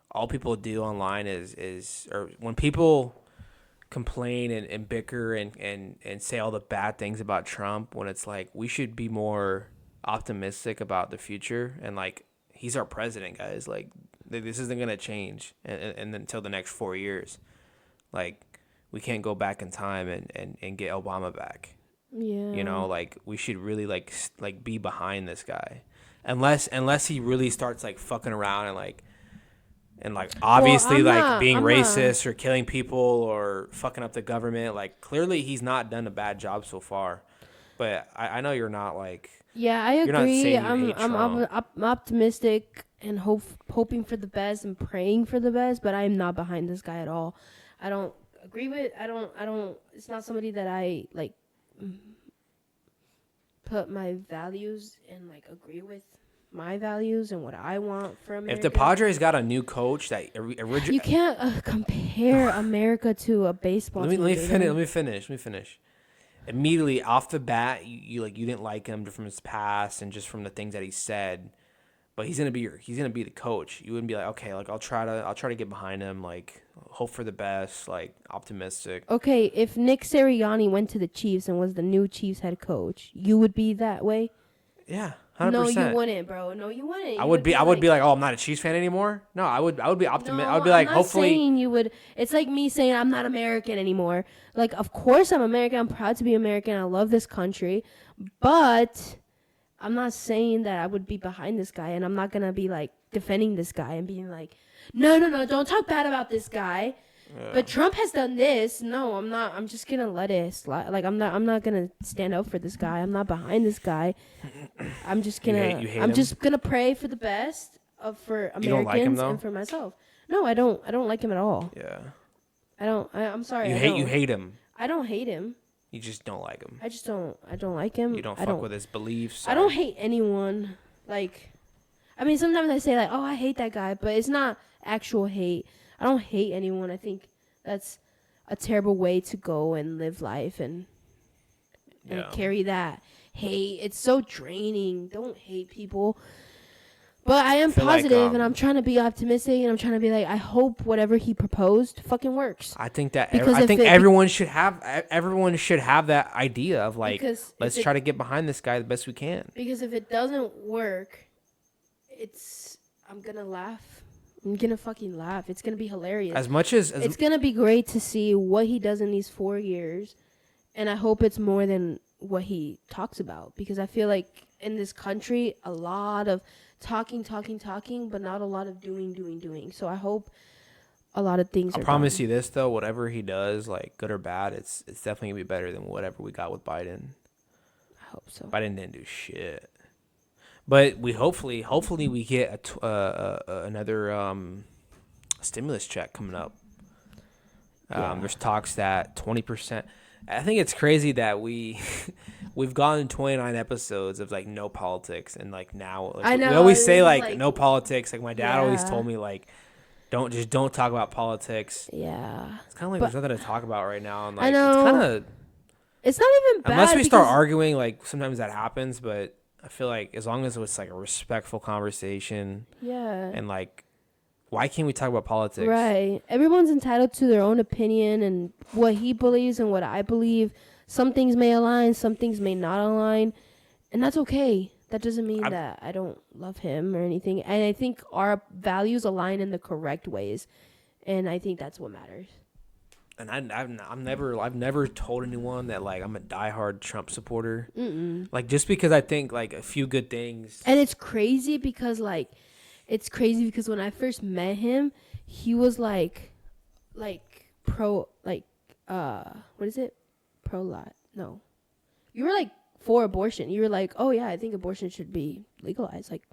all people do online is or when people complain and bicker and say all the bad things about Trump when it's like we should be more optimistic about the future and like he's our president, guys. Like this isn't gonna change and until the next 4 years. Like we can't go back in time and get Obama back. Yeah. Like we should really like be behind this guy, unless he really starts like fucking around and obviously being racist or killing people or fucking up the government. Like clearly he's not done a bad job so far, but I know you're not like. Yeah, I agree. I'm optimistic and hoping for the best and praying for the best, but I am not behind this guy at all. I don't agree with. I don't. It's not somebody that I like. Put my values and like agree with my values and what I want for America. If the Padres got a new coach that you can't compare America to a baseball team. Let me finish. Immediately off the bat, you didn't like him from his past and just from the things that he said, but he's gonna be the coach. You wouldn't be like, okay, like I'll try to get behind him, like hope for the best, like optimistic. Okay, if Nick Sirianni went to the Chiefs and was the new Chiefs head coach, you would be that way. Yeah. 100%. No, you wouldn't, bro. No, you wouldn't. I would be like, oh, I'm not a Chiefs fan anymore. No, I would be optimistic. No, I would be like, I'm not hopefully. Saying you would. It's like me saying I'm not American anymore. Like, of course I'm American. I'm proud to be American. I love this country, but I'm not saying that I would be behind this guy, and I'm not gonna be like defending this guy and being like, no, don't talk bad about this guy. Yeah. But Trump has done this. No, I'm not. I'm just gonna let it slide. Like I'm not gonna stand up for this guy. I'm not behind this guy. I'm just gonna. You hate I'm him? just gonna pray for the best for Americans you don't like him, though? and for myself. No, I don't. I don't like him at all. Yeah. I'm sorry. You hate him. I don't hate him. You just don't like him. I just don't. I don't like him. You don't fuck with his beliefs. I don't hate anyone. Like, I mean, sometimes I say like, oh, I hate that guy, but it's not actual hate. I don't hate anyone. I think that's a terrible way to go and live life and carry that hate. It's so draining. Don't hate people. But I am positive, and I'm trying to be optimistic, and I'm trying to be like, I hope whatever he proposed fucking works. I think that everyone should have that idea of like, let's try to get behind this guy the best we can. Because if it doesn't work, I'm gonna laugh. I'm gonna fucking laugh. It's gonna be hilarious. It's gonna be great to see what he does in these 4 years, and I hope it's more than what he talks about, because I feel like in this country a lot of talking, but not a lot of doing. So I hope a lot of things I are promise done. you this though, whatever he does, like good or bad, it's definitely gonna be better than whatever we got with Biden. I hope so. Biden didn't do shit. But we hopefully we get another stimulus check coming up. There's talks that 20%. I think it's crazy that we've gone 29 episodes of like no politics, and like now like, I know, we always say like, like no politics. Like my dad always yeah. told me like don't talk about politics. Yeah. It's kind of like But there's nothing to talk about right now, and I like it's kind know of, it's not even bad unless we start because arguing, like sometimes that happens, but I feel like as long as it's like a respectful conversation, yeah. and like, why can't we talk about politics? Right. Everyone's entitled to their own opinion and what he believes and what I believe. Some things may align, some things may not align, and that's okay. That doesn't mean that I don't love him or anything. And I think our values align in the correct ways, and I think that's what matters. And I've never told anyone that like I'm a diehard Trump supporter. Mm-mm. Like just because I think like a few good things. And it's crazy because when I first met him, he was like pro, like what is it? Pro lot. No. You were like for abortion. You were like, "Oh yeah, I think abortion should be legalized. Like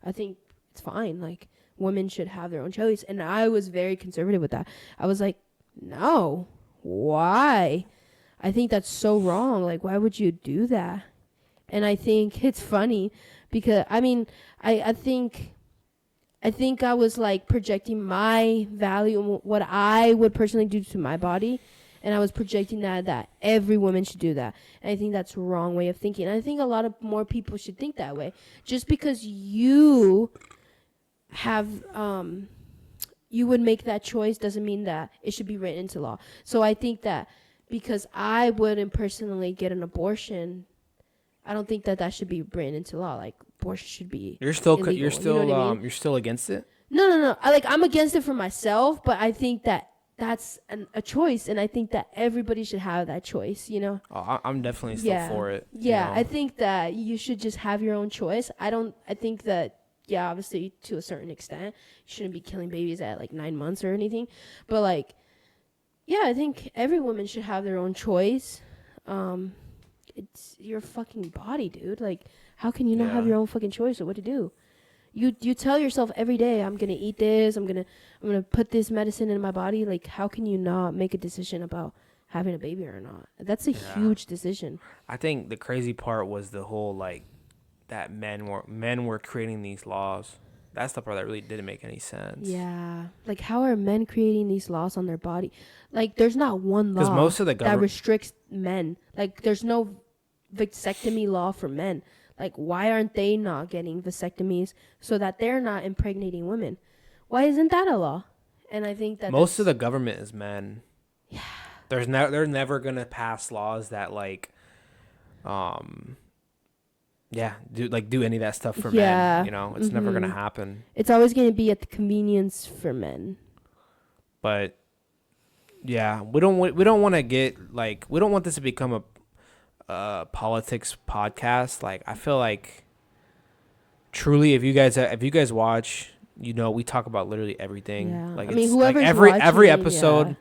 I think it's fine. Like women should have their own choice." And I was very conservative with that. I was like, "No. Why? I think that's so wrong. Like why would you do that?" And I think it's funny because I mean, I think I was like projecting my value and what I would personally do to my body, and I was projecting that every woman should do that. And I think that's the wrong way of thinking. And I think a lot of more people should think that way. Just because you have you would make that choice doesn't mean that it should be written into law. So I think that because I wouldn't personally get an abortion, I don't think that should be written into law. Like abortion should be illegal, you know what I mean? You're still against it? No. I'm against it for myself, but I think that that's a choice, and I think that everybody should have that choice, you know? Oh, I'm definitely still for it. Yeah, you know? I think that you should just have your own choice. I think that, yeah, obviously to a certain extent, you shouldn't be killing babies at like 9 months or anything. But like, yeah, I think every woman should have their own choice. It's your fucking body, dude. Like, how can you not have your own fucking choice of what to do? You tell yourself every day, I'm gonna eat this, I'm gonna put this medicine in my body. Like, how can you not make a decision about having a baby or not? That's a huge decision. I think the crazy part was the whole like that men were creating these laws. That's the part that really didn't make any sense. Yeah, like how are men creating these laws on their body? Like, there's not one law most of the that restricts men. Like, there's no vasectomy law for men. Like, why aren't they not getting vasectomies so that they're not impregnating women? Why isn't that a law? And I think that most of the government is men. Yeah. They're never gonna pass laws that like, do any of that stuff for men. You know, it's never gonna happen. It's always gonna be at the convenience for men. But yeah, we don't want this to become a politics podcast. Like, I feel like truly, if you guys watch, you know, we talk about literally everything. Yeah. Like, I mean, it's whoever's like every watching, episode,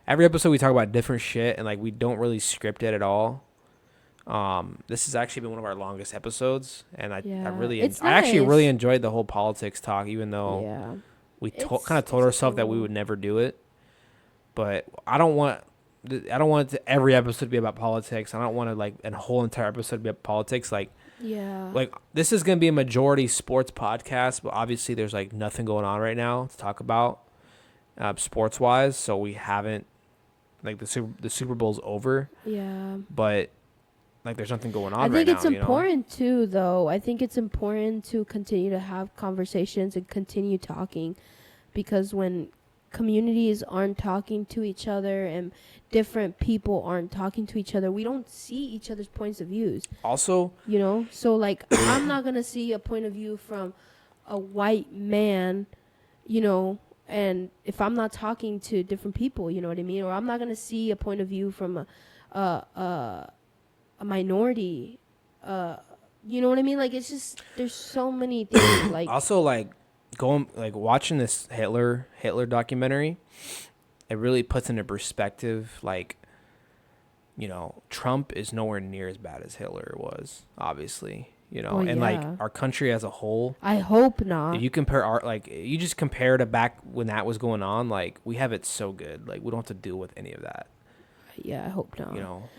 every episode we talk about different shit, and like we don't really script it at all. This has actually been one of our longest episodes, and I actually really enjoyed the whole politics talk, even though we kind of told ourselves that we would never do it. But I don't want every episode to be about politics. I don't want to like a whole entire episode to be about politics. Like this is gonna be a majority sports podcast, but obviously there's like nothing going on right now to talk about sports wise. So we haven't, like, the Super Bowl's over. Yeah. But like there's nothing going on right now. I think it's important too, though. I think it's important to continue to have conversations and continue talking, because when communities aren't talking to each other and different people aren't talking to each other, we don't see each other's points of views. Also, you know, so like I'm not gonna see a point of view from a white man, you know, and if I'm not talking to different people, you know what I mean, or I'm not gonna see a point of view from a a minority. You know what I mean? Like, it's just there's so many things. Like, also, like watching this Hitler documentary, it really puts into perspective, like, Trump is nowhere near as bad as Hitler was, obviously, well, and like yeah. our country as a whole. I hope If not. you compare you just compare to back when that was going on, like, we have it so good. Like, we don't have to deal with any of that, Yeah, I hope not.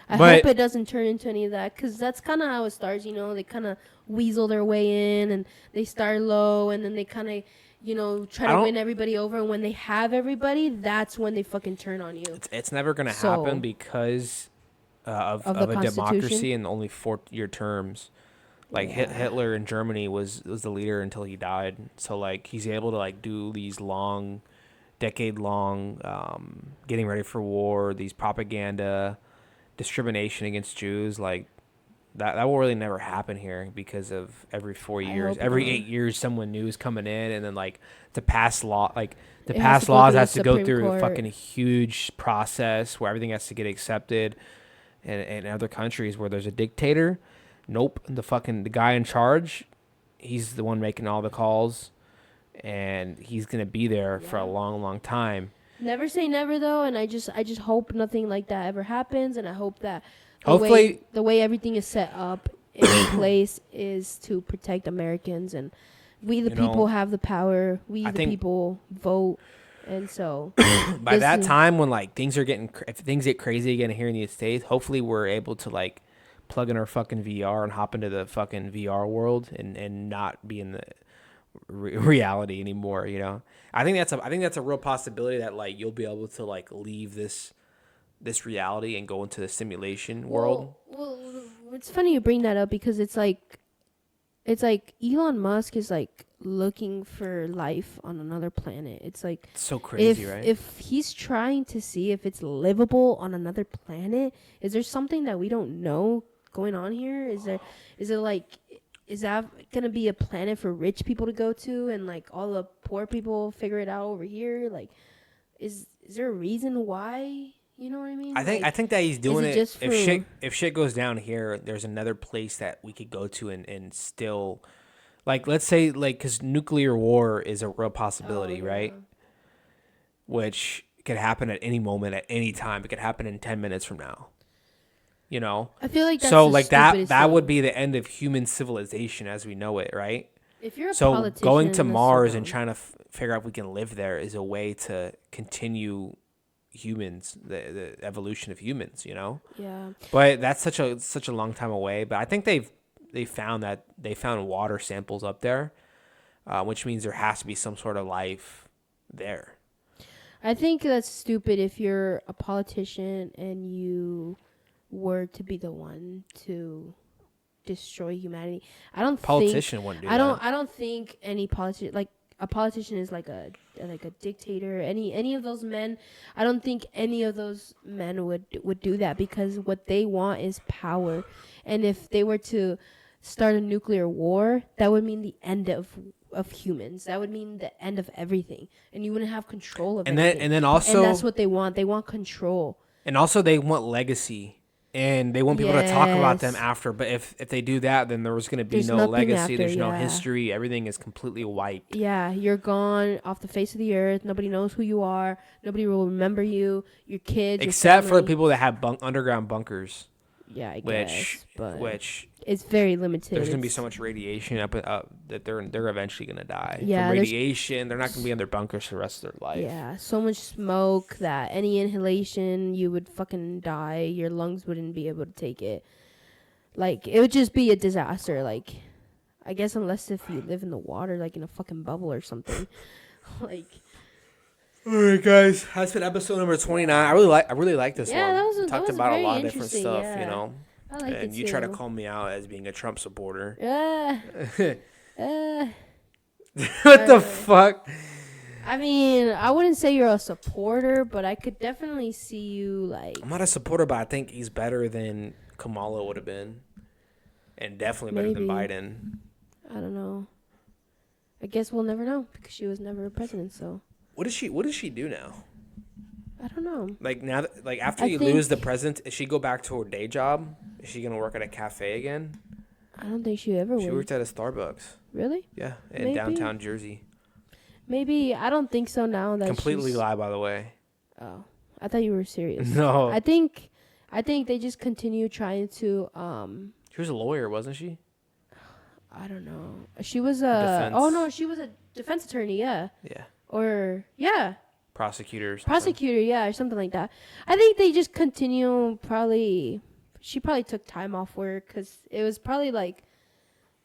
I But hope it doesn't turn into any of that, because that's kind of how it starts. They kind of weasel their way in, and they start low, and then they kind of, try I to don't. win everybody over. And when they have everybody, that's when they fucking turn on you. It's never gonna happen So, because of the of a Constitution. democracy and only 4-year terms. Like, Yeah. Hitler in Germany was the leader until he died. So, like, he's able to, like, do these long, decade-long, getting ready for war, these propaganda, discrimination against Jews. Like, that will really never happen here because of every 4 years, hope every not. 8 years, someone new is coming in, and then, like, to pass law, like, to It has pass to go laws through the has to go Supreme through a Court. fucking huge process where everything has to get accepted. And in other countries where there's a dictator, nope, the guy in charge, he's the one making all the calls, and he's gonna be there for a Yeah. long, long time. Never say never, though, and I just hope nothing like that ever happens, and I hope that Hopefully, the way everything is set up in place is to protect Americans, and we the people have the power. We I the think people vote, and so by this that is- time, when, like, if things get crazy again here in the United States, hopefully we're able to, like, plug in our fucking VR and hop into the fucking VR world and not be in the reality anymore. I think that's a real possibility, that, like, you'll be able to, like, leave this reality and go into the simulation world. Well, it's funny you bring that up, because it's like Elon Musk is like looking for life on another planet. It's like, It's so crazy, if right? if he's trying to see if it's livable on another planet, is there something that we don't know going on here? Is that gonna be a planet for rich people to go to, and like all the poor people figure it out over here? Like, is there a reason why? You know what I mean? I think that he's doing it it. just If shit goes down here, there's another place that we could go to and still, like, let's say, like, because nuclear war is a real possibility, right? Which could happen at any moment, at any time. It could happen in 10 minutes from now. I feel like that's So, the like, that stupidest thing. would be the end of human civilization as we know it, right? If you're a So politician, going to that's so Mars and dumb. trying to figure out if we can live there is a way to continue humans, the evolution of humans, Yeah. But that's such a long time away. But I think they found water samples up there, which means there has to be some sort of life there. I think that's stupid if you're a politician and you were to be the one to destroy humanity. I don't Politician wouldn't do that. I don't think any politician, like a politician, is like a dictator. Any of those men, I don't think any of those men would do that, because what they want is power. And if they were to start a nuclear war, that would mean the end of humans. That would mean the end of everything, and you wouldn't have control of anything. And then also, and that's what they want. They want control. and also they want legacy. And they want people to talk about them Yes. after. But if they do that, then there was going to be There's no nothing legacy. after, There's no yeah. history. Everything is completely wiped. Yeah, you're gone off the face of the earth. Nobody knows who you are. Nobody will remember you. Your kids, Except for the family. people that have underground bunkers. Yeah, I Which guess, but which it's very limited. there's going to be so much radiation up that they're eventually going to die. Yeah, From there's- radiation. They're not going to be in their bunkers for the rest of their life. Yeah, so much smoke that any inhalation, you would fucking die. Your lungs wouldn't be able to take it. Like, it would just be a disaster. Like, I guess unless if you live in the water, like in a fucking bubble or something. Like, All right, guys. That's been episode number 29. I really like this Yeah, one. that was- We that talked was about a very lot of different interesting, stuff, yeah. I like it And you try to too. call me out as being a Trump supporter. Uh, What the fuck? I mean, I wouldn't say you're a supporter, but I could definitely see you like. I'm not a supporter, but I think he's better than Kamala would have been, and definitely better than Maybe. Biden. I don't know. I guess we'll never know because she was never a president. So What does she do now? I don't know. Like, now, after I you lose the think- president, does she go back to her day job? Is she gonna work at a cafe again? I don't think she ever She worked. worked at a Starbucks. Really? Yeah, in Maybe. downtown Jersey. Maybe. I don't think so now that Completely she's... lie, by the way. Oh, I thought you were serious. No. I think they just continue trying to She was a lawyer, wasn't she? I don't know. She was a Defense. Oh no, she was a defense attorney, yeah. Yeah. Or yeah, Prosecutor or something. prosecutor, yeah, or something like that. I think they just continue she probably took time off work cuz it was probably like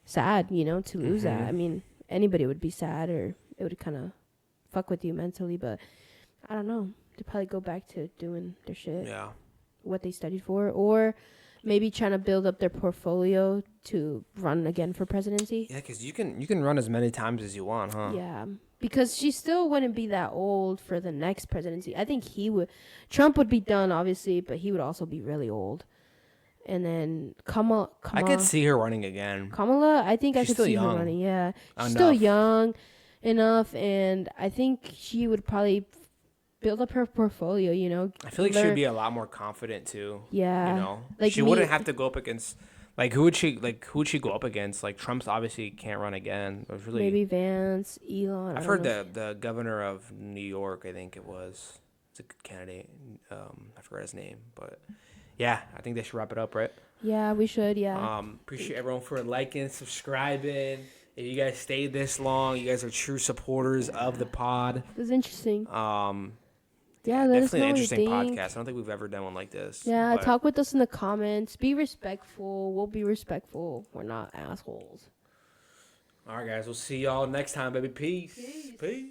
sad, you know, to lose that. I mean, anybody would be sad or it would kind of fuck with you mentally, but I don't know. They probably go back to doing their shit. Yeah. What they studied for, or maybe trying to build up their portfolio to run again for presidency. Yeah, because you can run as many times as you want, huh? Yeah, because she still wouldn't be that old for the next presidency. I think Trump would be done, obviously, but he would also be really old. And then Kamala, I could see her running again. I think I She's could still see her young. running. Yeah, she's Enough. still young enough, and I think she would probably build up her portfolio. You know, I feel like she would be a lot more confident too. Yeah, You know, like she wouldn't have to go up against who would she go up against? Like Trump's obviously can't run again. It was really maybe Vance, Elon. I've heard the governor of New York, I think it was. It's a good candidate. I forgot his name, but yeah, I think they should wrap it up, right? Yeah, we should. Yeah. Appreciate everyone for liking, subscribing. If you guys stayed this long, you guys are true supporters of the pod. It was interesting. Yeah, let us definitely know an what you interesting think. podcast. I don't think we've ever done one like this. Yeah, but talk with us in the comments. Be respectful. We'll be respectful. We're not assholes. All right, guys. We'll see y'all next time, baby. Peace. Peace.